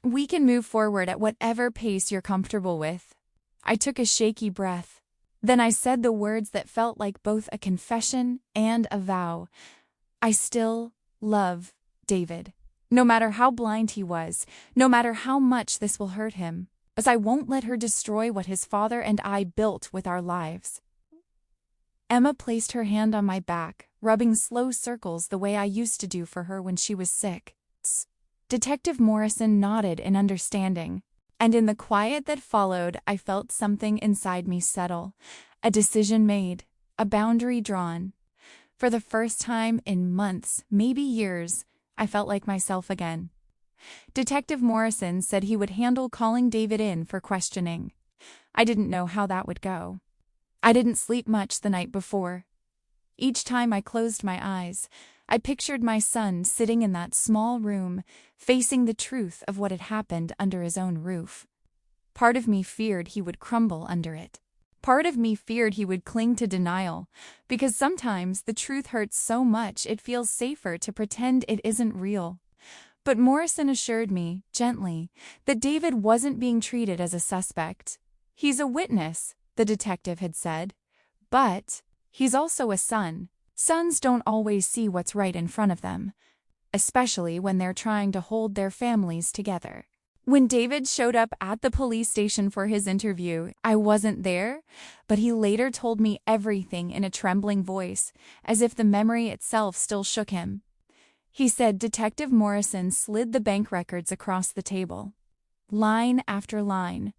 A: We can move forward at whatever pace you're comfortable with. I took a shaky breath. Then I said the words that felt like both a confession and a vow. I still love David. No matter how blind he was, no matter how much this will hurt him, as I won't let her destroy what his father and I built with our lives. Emma placed her hand on my back, rubbing slow circles the way I used to do for her when she was sick. Detective Morrison nodded in understanding, and in the quiet that followed I felt something inside me settle, a decision made, a boundary drawn. For the first time in months, maybe years, I felt like myself again. Detective Morrison said he would handle calling David in for questioning. I didn't know how that would go. I didn't sleep much the night before. Each time I closed my eyes, I pictured my son sitting in that small room, facing the truth of what had happened under his own roof. Part of me feared he would crumble under it. Part of me feared he would cling to denial, because sometimes the truth hurts so much it feels safer to pretend it isn't real. But Morrison assured me, gently, that David wasn't being treated as a suspect. He's a witness, the detective had said. But he's also a son. Sons don't always see what's right in front of them, especially when they're trying to hold their families together. When David showed up at the police station for his interview, I wasn't there, but he later told me everything in a trembling voice, as if the memory itself still shook him. He said Detective Morrison slid the bank records across the table. Line after line,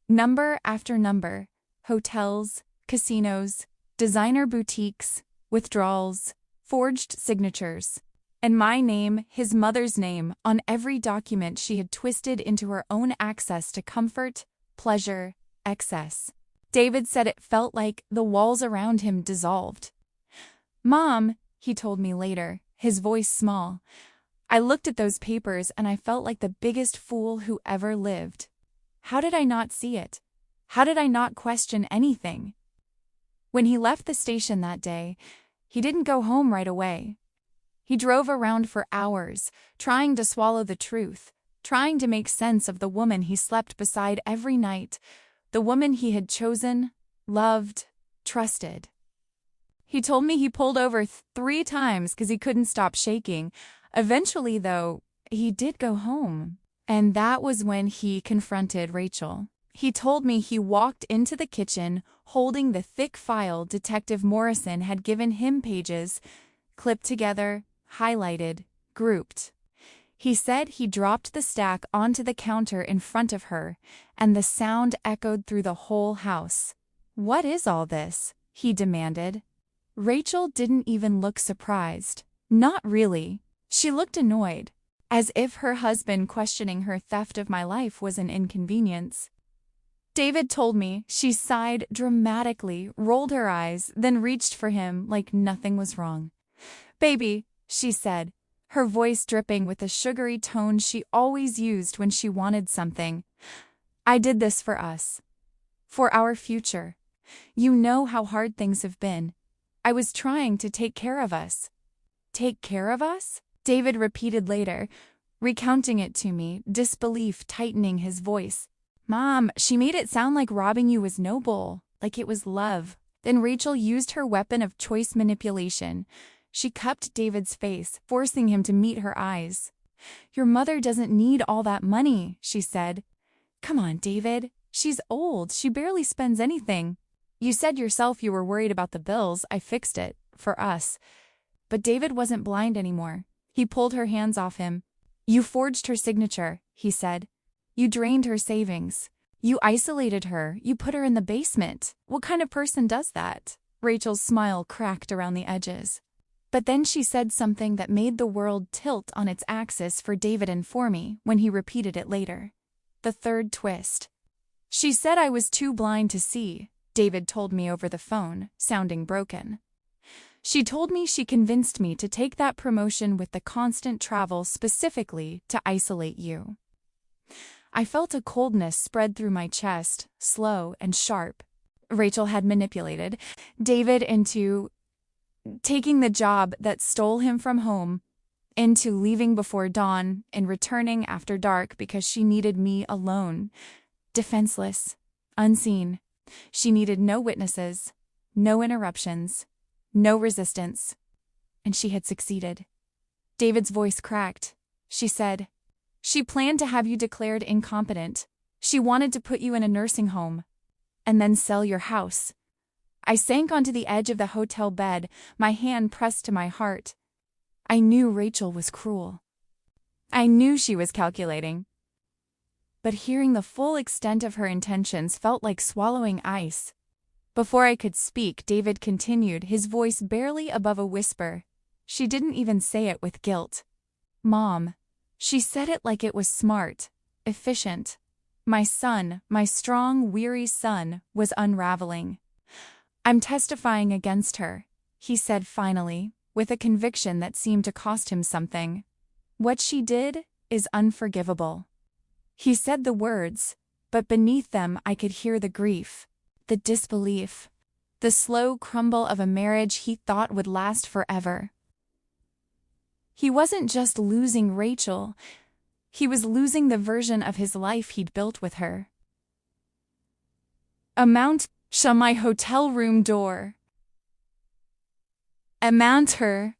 A: number after number, hotels, casinos, designer boutiques, withdrawals, forged signatures. And my name, his mother's name, on every document she had twisted into her own access to comfort, pleasure, excess. David said it felt like the walls around him dissolved. Mom, he told me later, his voice small. I looked at those papers and I felt like the biggest fool who ever lived. How did I not see it? How did I not question anything? When he left the station that day, he didn't go home right away. He drove around for hours, trying to swallow the truth, trying to make sense of the woman he slept beside every night, the woman he had chosen, loved, trusted. He told me he pulled over 3 times because he couldn't stop shaking. Eventually, though, he did go home. And that was when he confronted Rachel. He told me he walked into the kitchen holding the thick file Detective Morrison had given him, pages clipped together, highlighted, grouped. He said he dropped the stack onto the counter in front of her, and the sound echoed through the whole house. "What is all this?" he demanded. Rachel didn't even look surprised. Not really. She looked annoyed, as if her husband questioning her theft of my life was an inconvenience. David told me. She sighed dramatically, rolled her eyes, then reached for him like nothing was wrong. "Baby," she said, her voice dripping with the sugary tone she always used when she wanted something. "I did this for us. For our future. You know how hard things have been. I was trying to take care of us." "Take care of us?" David repeated later, recounting it to me, disbelief tightening his voice. "Mom, she made it sound like robbing you was noble, like it was love." Then Rachel used her weapon of choice manipulation. She cupped David's face, forcing him to meet her eyes. "Your mother doesn't need all that money," she said. "Come on, David. She's old. She barely spends anything. You said yourself you were worried about the bills. I fixed it. For us." But David wasn't blind anymore. He pulled her hands off him. "You forged her signature," he said. "You drained her savings. You isolated her. You put her in the basement. What kind of person does that?" Rachel's smile cracked around the edges. But then she said something that made the world tilt on its axis for David and for me when he repeated it later. The third twist. "She said I was too blind to see," David told me over the phone, sounding broken. "She told me she convinced me to take that promotion with the constant travel specifically to isolate you." I felt a coldness spread through my chest, slow and sharp. Rachel had manipulated David into taking the job that stole him from home, into leaving before dawn and returning after dark because she needed me alone, defenseless, unseen. She needed no witnesses, no interruptions, no resistance. And she had succeeded. David's voice cracked. She said, "She planned to have you declared incompetent. She wanted to put you in a nursing home, and then sell your house." I sank onto the edge of the hotel bed, my hand pressed to my heart. I knew Rachel was cruel. I knew she was calculating. But hearing the full extent of her intentions felt like swallowing ice. Before I could speak, David continued, his voice barely above a whisper. She didn't even say it with guilt. "Mom." She said it like it was smart, efficient. My son, my strong, weary son, was unraveling. "I'm testifying against her," he said finally, with a conviction that seemed to cost him something. "What she did is unforgivable." He said the words, but beneath them I could hear the grief, the disbelief, the slow crumble of a marriage he thought would last forever. He wasn't just losing Rachel, he was losing the version of his life he'd built with her. Amount shut my hotel room door. Amount her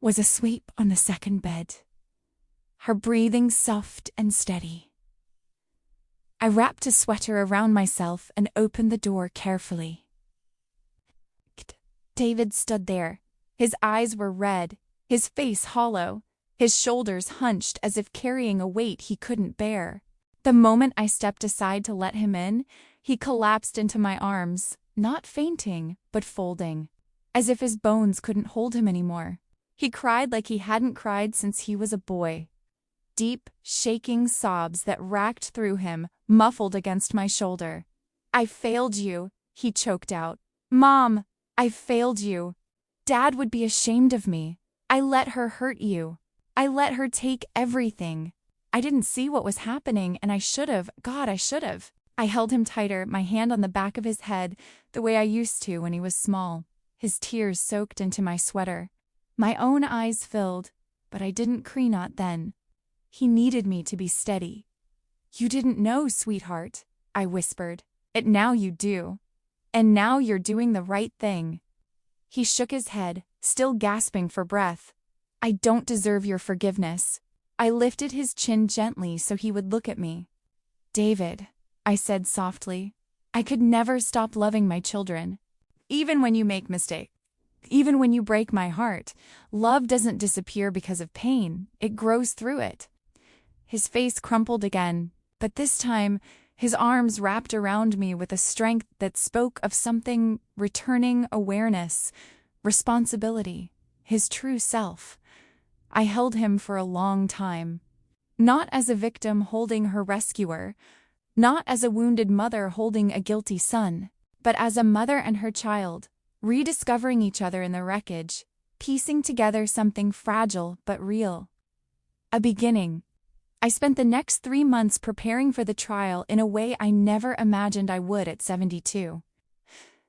A: was asleep on the second bed, her breathing soft and steady. I wrapped a sweater around myself and opened the door carefully. David stood there. His eyes were red, his face hollow, his shoulders hunched as if carrying a weight he couldn't bear. The moment I stepped aside to let him in, he collapsed into my arms, not fainting, but folding, as if his bones couldn't hold him anymore. He cried like he hadn't cried since he was a boy. Deep, shaking sobs that racked through him, muffled against my shoulder. "I failed you," he choked out. "Mom, I failed you. Dad would be ashamed of me. I let her hurt you. I let her take everything. I didn't see what was happening, and I should have. God, I should have." I held him tighter, my hand on the back of his head, the way I used to when he was small. His tears soaked into my sweater. My own eyes filled, but I didn't cry not then. He needed me to be steady. You didn't know, sweetheart, I whispered. It now you do. And now you're doing the right thing. He shook his head, still gasping for breath. I don't deserve your forgiveness. I lifted his chin gently so he would look at me. David, I said softly, I could never stop loving my children. Even when you make mistakes, even when you break my heart, love doesn't disappear because of pain, it grows through it. His face crumpled again, but this time his arms wrapped around me with a strength that spoke of something returning awareness, responsibility, his true self. I held him for a long time. Not as a victim holding her rescuer, not as a wounded mother holding a guilty son, but as a mother and her child, rediscovering each other in the wreckage, piecing together something fragile but real. A beginning. I spent the next 3 months preparing for the trial in a way I never imagined I would at 72.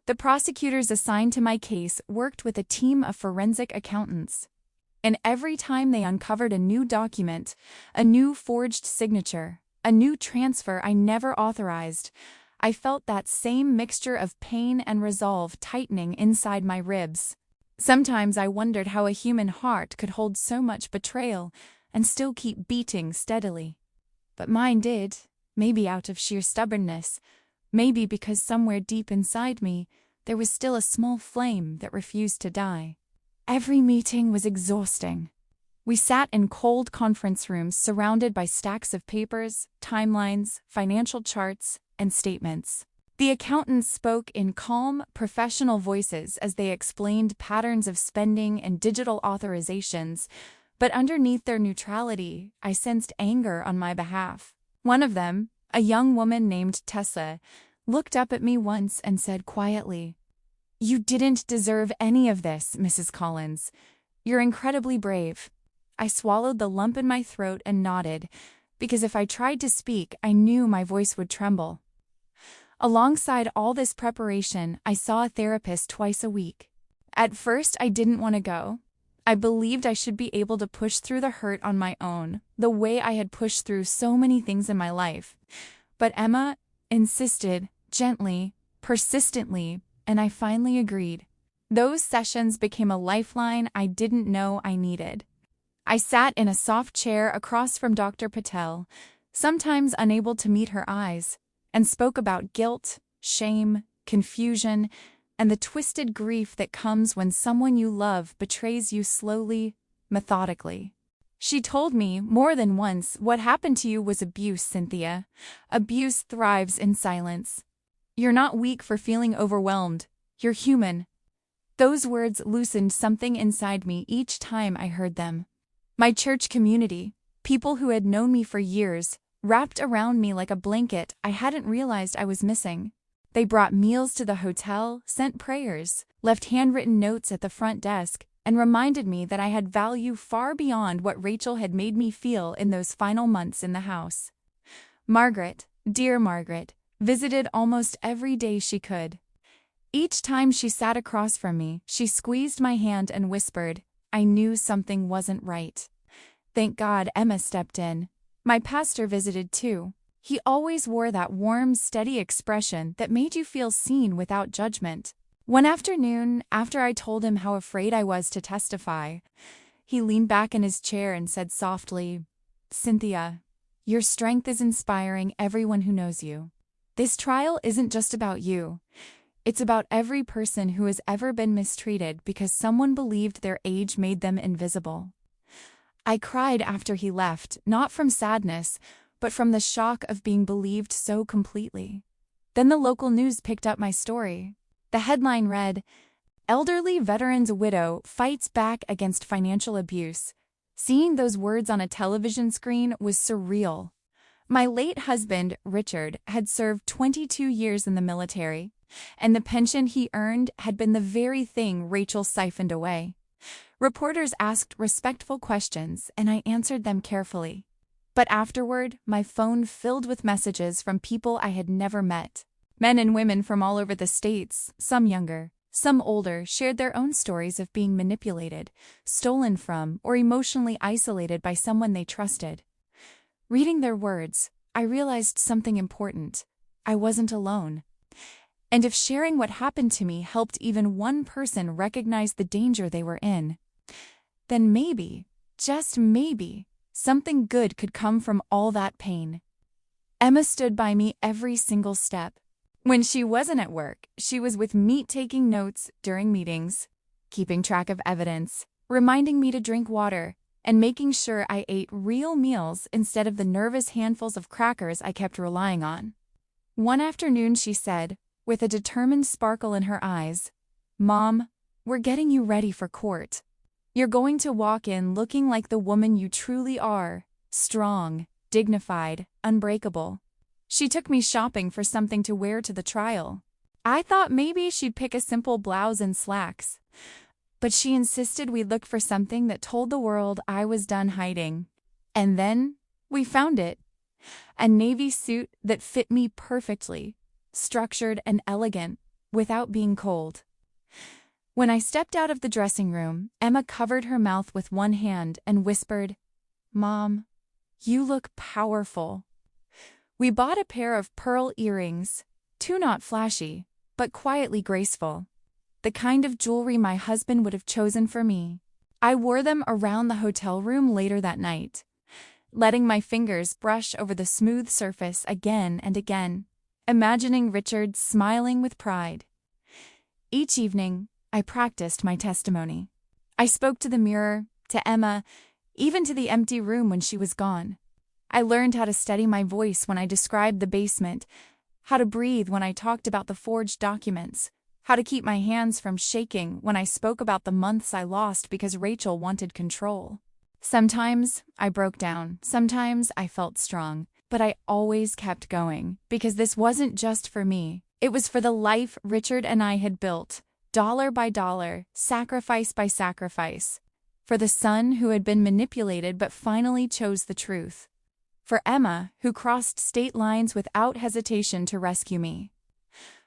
A: The prosecutors assigned to my case worked with a team of forensic accountants. And every time they uncovered a new document, a new forged signature, a new transfer I never authorized, I felt that same mixture of pain and resolve tightening inside my ribs. Sometimes I wondered how a human heart could hold so much betrayal and still keep beating steadily. But mine did, maybe out of sheer stubbornness, maybe because somewhere deep inside me there was still a small flame that refused to die. Every meeting was exhausting. We sat in cold conference rooms surrounded by stacks of papers, timelines, financial charts, and statements. The accountants spoke in calm, professional voices as they explained patterns of spending and digital authorizations, but underneath their neutrality, I sensed anger on my behalf. One of them, a young woman named Tessa, looked up at me once and said quietly, "You didn't deserve any of this, Mrs. Collins. You're incredibly brave." I swallowed the lump in my throat and nodded, because if I tried to speak, I knew my voice would tremble. Alongside all this preparation, I saw a therapist twice a week. At first, I didn't want to go. I believed I should be able to push through the hurt on my own, the way I had pushed through so many things in my life. But Emma insisted, gently, persistently, and I finally agreed. Those sessions became a lifeline I didn't know I needed. I sat in a soft chair across from Dr. Patel, sometimes unable to meet her eyes, and spoke about guilt, shame, confusion, and the twisted grief that comes when someone you love betrays you slowly, methodically. She told me, more than once, what happened to you was abuse, Cynthia. Abuse thrives in silence. You're not weak for feeling overwhelmed. You're human. Those words loosened something inside me each time I heard them. My church community, people who had known me for years, wrapped around me like a blanket I hadn't realized I was missing. They brought meals to the hotel, sent prayers, left handwritten notes at the front desk, and reminded me that I had value far beyond what Rachel had made me feel in those final months in the house. Margaret, dear Margaret, visited almost every day she could. Each time she sat across from me, she squeezed my hand and whispered, I knew something wasn't right. Thank God Emma stepped in. My pastor visited too. He always wore that warm, steady expression that made you feel seen without judgment. One afternoon, after I told him how afraid I was to testify, he leaned back in his chair and said softly, Cynthia, your strength is inspiring everyone who knows you. This trial isn't just about you. It's about every person who has ever been mistreated because someone believed their age made them invisible. I cried after he left, not from sadness, but from the shock of being believed so completely. Then the local news picked up my story. The headline read, Elderly Veteran's Widow Fights Back Against Financial Abuse. Seeing those words on a television screen was surreal. My late husband, Richard, had served 22 years in the military, and the pension he earned had been the very thing Rachel siphoned away. Reporters asked respectful questions, and I answered them carefully. But afterward, my phone filled with messages from people I had never met. Men and women from all over the states, some younger, Some older shared their own stories of being manipulated, stolen from, or emotionally isolated by someone they trusted. Reading their words, I realized something important. I wasn't alone. And if sharing what happened to me helped even one person recognize the danger they were in, then maybe, just maybe, something good could come from all that pain. Emma stood by me every single step. When she wasn't at work, she was with me taking notes during meetings, keeping track of evidence, reminding me to drink water, and making sure I ate real meals instead of the nervous handfuls of crackers I kept relying on. One afternoon she said, with a determined sparkle in her eyes, "Mom, we're getting you ready for court. You're going to walk in looking like the woman you truly are, strong, dignified, unbreakable." She took me shopping for something to wear to the trial. I thought maybe she'd pick a simple blouse and slacks, but she insisted we look for something that told the world I was done hiding. And then we found it. A navy suit that fit me perfectly, structured and elegant, without being cold. When I stepped out of the dressing room, Emma covered her mouth with one hand and whispered, "Mom, you look powerful." We bought a pair of pearl earrings, too not flashy, but quietly graceful. The kind of jewelry my husband would have chosen for me. I wore them around the hotel room later that night, letting my fingers brush over the smooth surface again and again, imagining Richard smiling with pride. Each evening, I practiced my testimony. I spoke to the mirror, to Emma, even to the empty room when she was gone. I learned how to steady my voice when I described the basement, how to breathe when I talked about the forged documents, how to keep my hands from shaking when I spoke about the months I lost because Rachel wanted control. Sometimes I broke down, sometimes I felt strong, but I always kept going, because this wasn't just for me. It was for the life Richard and I had built, dollar by dollar, sacrifice by sacrifice. For the son who had been manipulated but finally chose the truth. For Emma, who crossed state lines without hesitation to rescue me.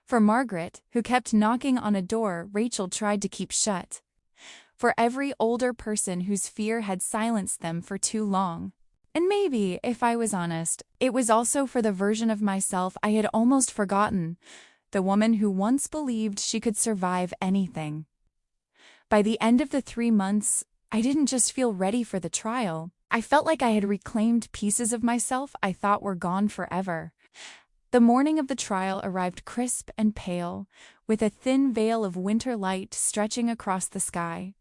A: For Margaret, who kept knocking on a door Rachel tried to keep shut. For every older person whose fear had silenced them for too long. And maybe, if I was honest, it was also for the version of myself I had almost forgotten, the woman who once believed she could survive anything. By the end of the 3 months, I didn't just feel ready for the trial. I felt like I had reclaimed pieces of myself I thought were gone forever. The morning of the trial arrived crisp and pale, with a thin veil of winter light stretching across the sky.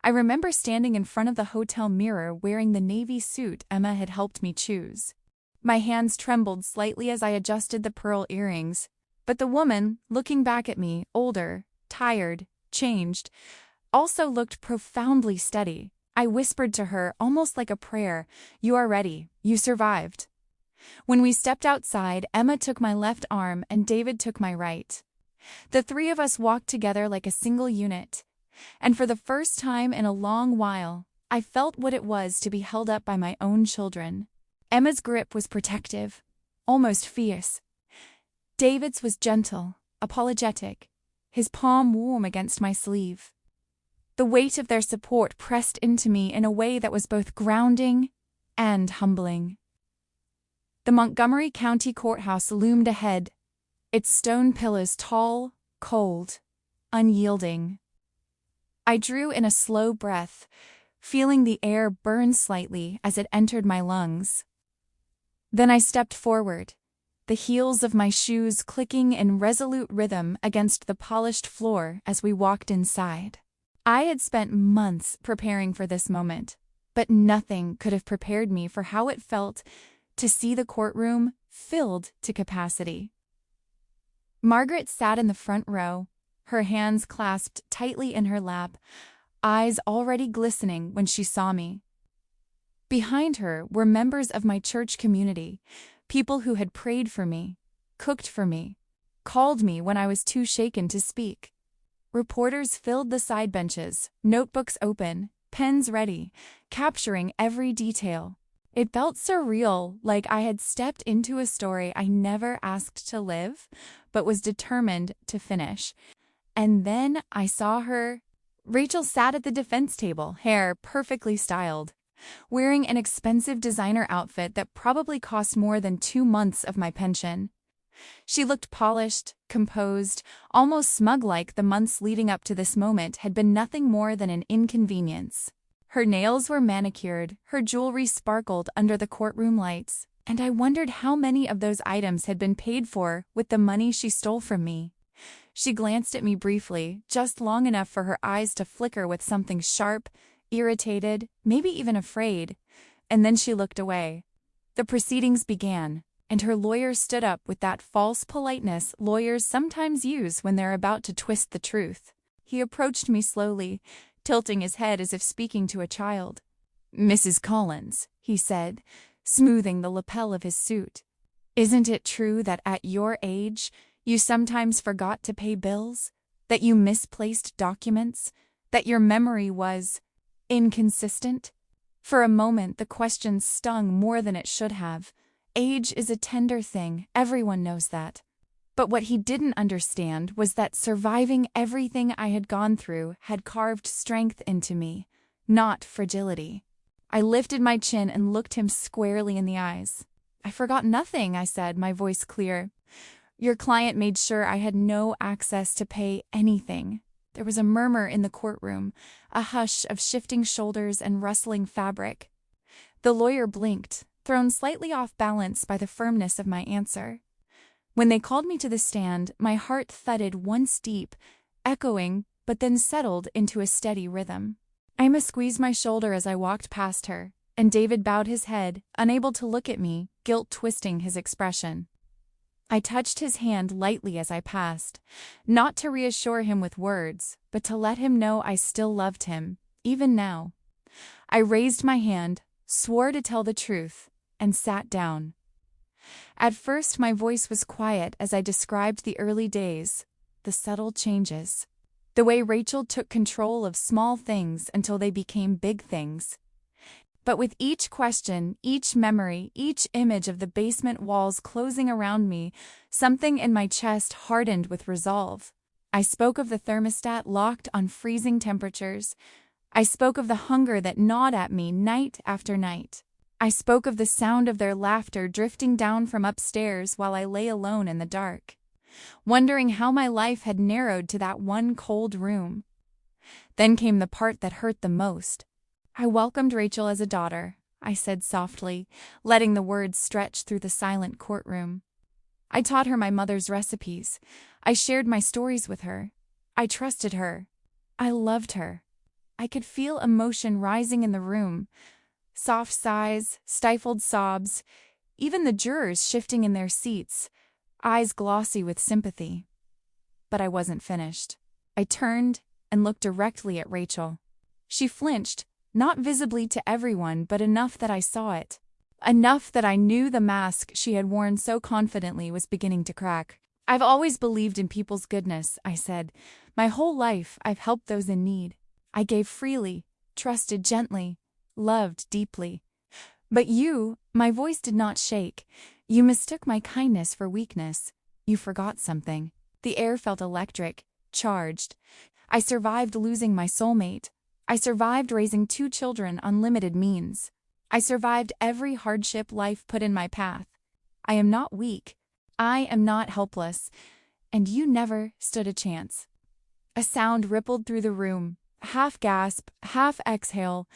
A: I remember standing in front of the hotel mirror wearing the navy suit Emma had helped me choose. My hands trembled slightly as I adjusted the pearl earrings, but the woman, looking back at me, older, tired, changed, also looked profoundly steady. I whispered to her, almost like a prayer, "You are ready. You survived." When we stepped outside, Emma took my left arm and David took my right. The three of us walked together like a single unit. And for the first time in a long while, I felt what it was to be held up by my own children. Emma's grip was protective, almost fierce. David's was gentle, apologetic, his palm warm against my sleeve. The weight of their support pressed into me in a way that was both grounding and humbling. The Montgomery County Courthouse loomed ahead, its stone pillars tall, cold, unyielding. I drew in a slow breath, feeling the air burn slightly as it entered my lungs. Then I stepped forward, the heels of my shoes clicking in resolute rhythm against the polished floor as we walked inside. I had spent months preparing for this moment, but nothing could have prepared me for how it felt to see the courtroom filled to capacity. Margaret sat in the front row, her hands clasped tightly in her lap, eyes already glistening when she saw me. Behind her were members of my church community, people who had prayed for me, cooked for me, called me when I was too shaken to speak. Reporters filled the side benches, notebooks open, pens ready, capturing every detail. It felt surreal, like I had stepped into a story I never asked to live, but was determined to finish. And then I saw her. Rachel sat at the defense table, hair perfectly styled, wearing an expensive designer outfit that probably cost more than 2 months of my pension. She looked polished, composed, almost smug-like the months leading up to this moment had been nothing more than an inconvenience. Her nails were manicured, her jewelry sparkled under the courtroom lights, and I wondered how many of those items had been paid for with the money she stole from me. She glanced at me briefly, just long enough for her eyes to flicker with something sharp, irritated, maybe even afraid, and then she looked away. The proceedings began, and her lawyer stood up with that false politeness lawyers sometimes use when they're about to twist the truth. He approached me slowly, tilting his head as if speaking to a child. "Mrs. Collins," he said, smoothing the lapel of his suit, "isn't it true that at your age you sometimes forgot to pay bills? That you misplaced documents? That your memory was inconsistent?" For a moment the question stung more than it should have. Age is a tender thing, everyone knows that. But what he didn't understand was that surviving everything I had gone through had carved strength into me, not fragility. I lifted my chin and looked him squarely in the eyes. "I forgot nothing," I said, my voice clear. "Your client made sure I had no access to pay anything." There was a murmur in the courtroom, a hush of shifting shoulders and rustling fabric. The lawyer blinked, thrown slightly off balance by the firmness of my answer. When they called me to the stand, my heart thudded once deep, echoing, but then settled into a steady rhythm. Emma squeezed my shoulder as I walked past her, and David bowed his head, unable to look at me, guilt twisting his expression. I touched his hand lightly as I passed, not to reassure him with words, but to let him know I still loved him, even now. I raised my hand, swore to tell the truth, and sat down. At first my voice was quiet as I described the early days, the subtle changes, the way Rachel took control of small things until they became big things. But with each question, each memory, each image of the basement walls closing around me, something in my chest hardened with resolve. I spoke of the thermostat locked on freezing temperatures. I spoke of the hunger that gnawed at me night after night. I spoke of the sound of their laughter drifting down from upstairs while I lay alone in the dark, wondering how my life had narrowed to that one cold room. Then came the part that hurt the most. "I welcomed Rachel as a daughter," I said softly, letting the words stretch through the silent courtroom. "I taught her my mother's recipes. I shared my stories with her. I trusted her. I loved her." I could feel emotion rising in the room. Soft sighs, stifled sobs, even the jurors shifting in their seats, eyes glossy with sympathy. But I wasn't finished. I turned and looked directly at Rachel. She flinched, not visibly to everyone, but enough that I saw it. Enough that I knew the mask she had worn so confidently was beginning to crack. "I've always believed in people's goodness," I said. "My whole life I've helped those in need. I gave freely, trusted gently, loved deeply. But you," my voice did not shake, "you mistook my kindness for weakness. You forgot something." The air felt electric, charged. I survived losing my soulmate. I survived raising 2 children on limited means. I survived every hardship life put in my path. I am not weak. I am not helpless. And you never stood a chance. A sound rippled through the room, half gasp, half exhale,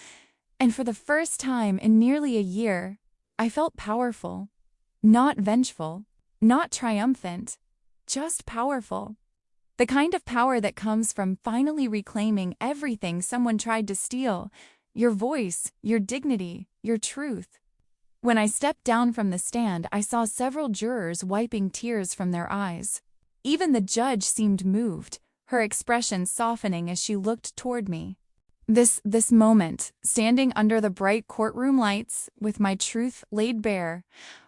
A: and for the first time in nearly a year, I felt powerful. Not vengeful, not triumphant, just powerful. The kind of power that comes from finally reclaiming everything someone tried to steal: your voice, your dignity, your truth. When I stepped down from the stand, I saw several jurors wiping tears from their eyes. Even the judge seemed moved, her expression softening as she looked toward me. This moment, standing under the bright courtroom lights, with my truth laid bare,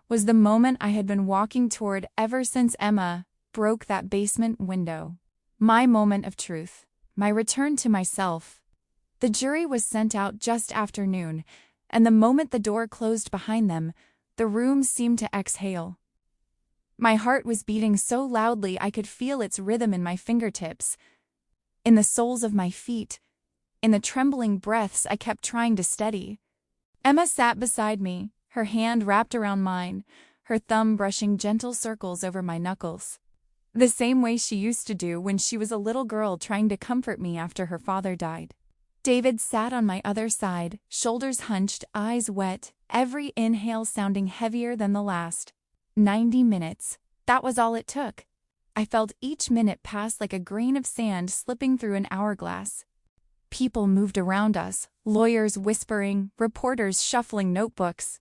A: was the moment I had been walking toward ever since Emma broke that basement window. My moment of truth, my return to myself. The jury was sent out just after noon, and the moment the door closed behind them, the room seemed to exhale. My heart was beating so loudly I could feel its rhythm in my fingertips, in the soles of my feet, in the trembling breaths I kept trying to steady. Emma sat beside me, her hand wrapped around mine, her thumb brushing gentle circles over my knuckles. The same way she used to do when she was a little girl trying to comfort me after her father died. David sat on my other side, shoulders hunched, eyes wet, every inhale sounding heavier than the last. 90 minutes. That was all it took. I felt each minute pass like a grain of sand slipping through an hourglass. People moved around us, lawyers whispering, reporters shuffling notebooks.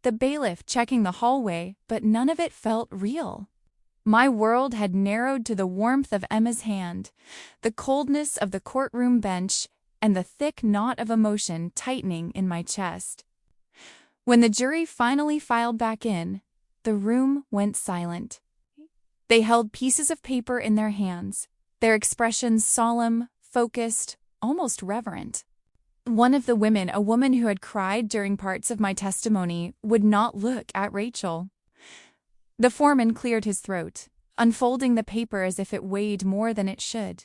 A: The bailiff checking the hallway, but none of it felt real. My world had narrowed to the warmth of Emma's hand, the coldness of the courtroom bench, and the thick knot of emotion tightening in my chest. When the jury finally filed back in, the room went silent. They held pieces of paper in their hands, their expressions solemn, focused, almost reverent. One of the women, a woman who had cried during parts of my testimony, would not look at Rachel. The foreman cleared his throat, unfolding the paper as if it weighed more than it should.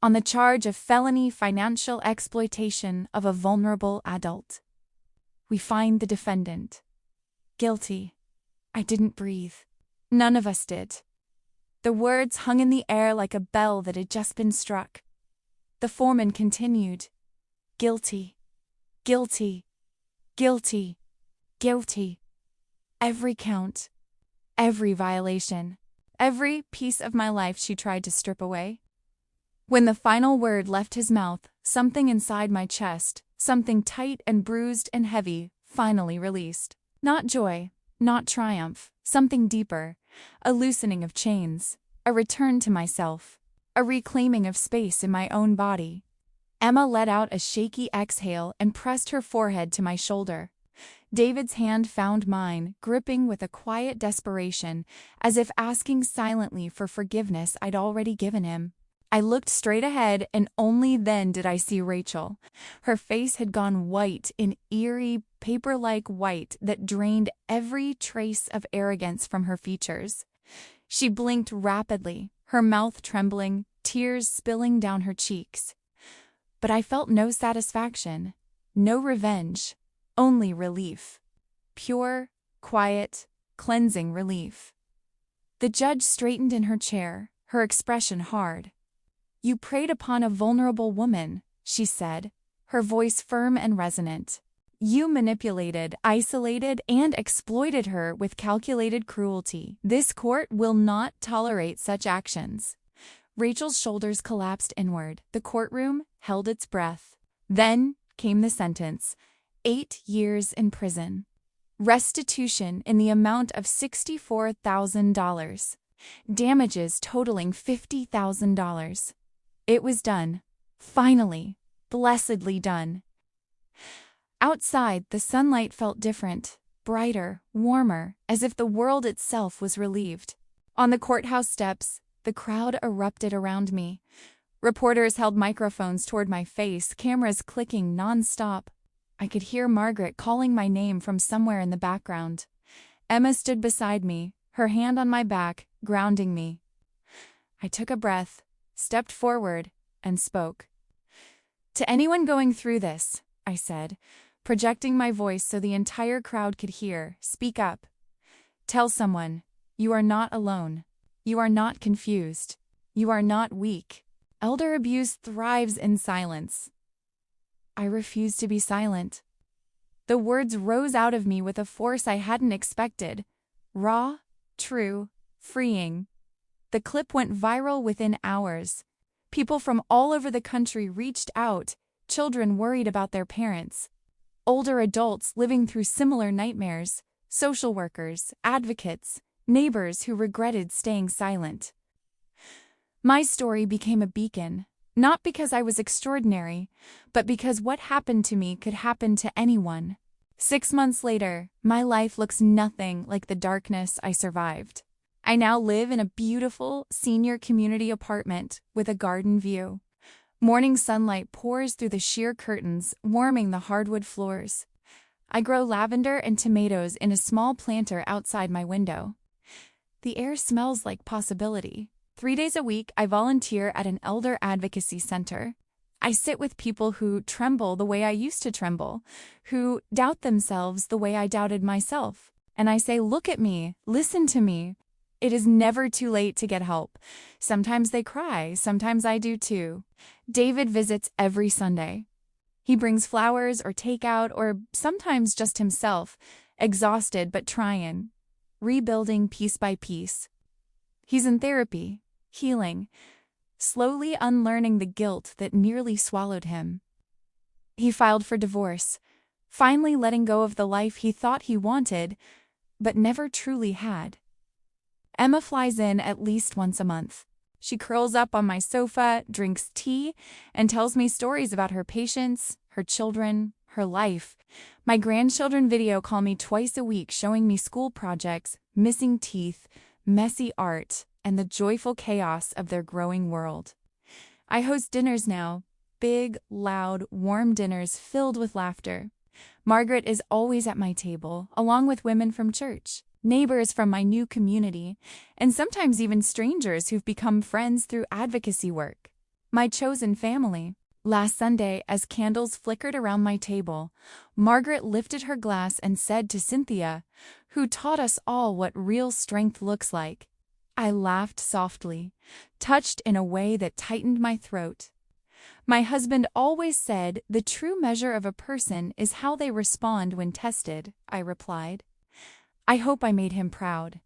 A: On the charge of felony financial exploitation of a vulnerable adult. We find the defendant. Guilty. I didn't breathe. None of us did. The words hung in the air like a bell that had just been struck. The foreman continued. Guilty. Guilty. Guilty. Guilty. Every count. Every violation. Every piece of my life she tried to strip away. When the final word left his mouth, something inside my chest, something tight and bruised and heavy, finally released. Not joy, not triumph, something deeper, a loosening of chains, a return to myself, a reclaiming of space in my own body. Emma let out a shaky exhale and pressed her forehead to my shoulder. David's hand found mine, gripping with a quiet desperation, as if asking silently for forgiveness I'd already given him. I looked straight ahead, and only then did I see Rachel. Her face had gone white, an eerie, paper-like white that drained every trace of arrogance from her features. She blinked rapidly, her mouth trembling, tears spilling down her cheeks. But I felt no satisfaction, no revenge, only relief. Pure, quiet, cleansing relief. The judge straightened in her chair, her expression hard. "You preyed upon a vulnerable woman," she said, her voice firm and resonant. "You manipulated, isolated, and exploited her with calculated cruelty. This court will not tolerate such actions." Rachel's shoulders collapsed inward. The courtroom held its breath. Then came the sentence: 8 years in prison. Restitution in the amount of $64,000. Damages totaling $50,000. It was done. Finally. Blessedly done. Outside, the sunlight felt different, brighter, warmer, as if the world itself was relieved. On the courthouse steps, the crowd erupted around me. Reporters held microphones toward my face, cameras clicking non-stop. I could hear Margaret calling my name from somewhere in the background. Emma stood beside me, her hand on my back, grounding me. I took a breath, stepped forward, and spoke. "To anyone going through this," I said, projecting my voice so the entire crowd could hear, "speak up. Tell someone, you are not alone. You are not confused. You are not weak. Elder abuse thrives in silence." I refused to be silent. The words rose out of me with a force I hadn't expected. Raw, true, freeing. The clip went viral within hours. People from all over the country reached out, children worried about their parents, older adults living through similar nightmares, social workers, advocates, neighbors who regretted staying silent. My story became a beacon, not because I was extraordinary, but because what happened to me could happen to anyone. 6 months later, my life looks nothing like the darkness I survived. I now live in a beautiful senior community apartment with a garden view. Morning sunlight pours through the sheer curtains, warming the hardwood floors. I grow lavender and tomatoes in a small planter outside my window. The air smells like possibility, 3 days a week, I volunteer at an elder advocacy center. I sit with people who tremble the way I used to tremble, who doubt themselves the way I doubted myself. And I say, look at me, listen to me. It is never too late to get help. Sometimes they cry, sometimes I do too. David visits every Sunday. He brings flowers or takeout or sometimes just himself, exhausted but trying, rebuilding piece by piece. He's in therapy, healing, slowly unlearning the guilt that nearly swallowed him. He filed for divorce, finally letting go of the life he thought he wanted, but never truly had. Emma flies in at least once a month. She curls up on my sofa, drinks tea, and tells me stories about her patients, her children, her life. My grandchildren video call me twice a week, showing me school projects, missing teeth, messy art, and the joyful chaos of their growing world. I host dinners now, big, loud, warm dinners filled with laughter. Margaret is always at my table, along with women from church, neighbors from my new community, and sometimes even strangers who've become friends through advocacy work. My chosen family. Last Sunday, as candles flickered around my table, Margaret lifted her glass and said to Cynthia, who taught us all what real strength looks like. I laughed softly, touched in a way that tightened my throat. My husband always said the true measure of a person is how they respond when tested, I replied. I hope I made him proud.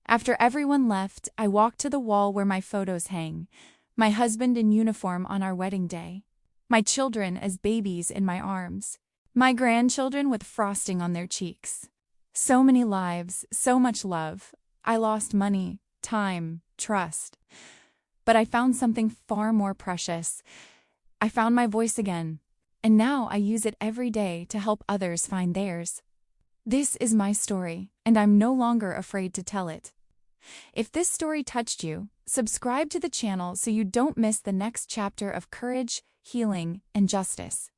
A: After everyone left, I walked to the wall where my photos hang, my husband in uniform on our wedding day, my children as babies in my arms, my grandchildren with frosting on their cheeks. So many lives, so much love. I lost money, time, trust. But I found something far more precious. I found my voice again, and now I use it every day to help others find theirs. This is my story, and I'm no longer afraid to tell it. If this story touched you, subscribe to the channel so you don't miss the next chapter of courage, healing, and justice.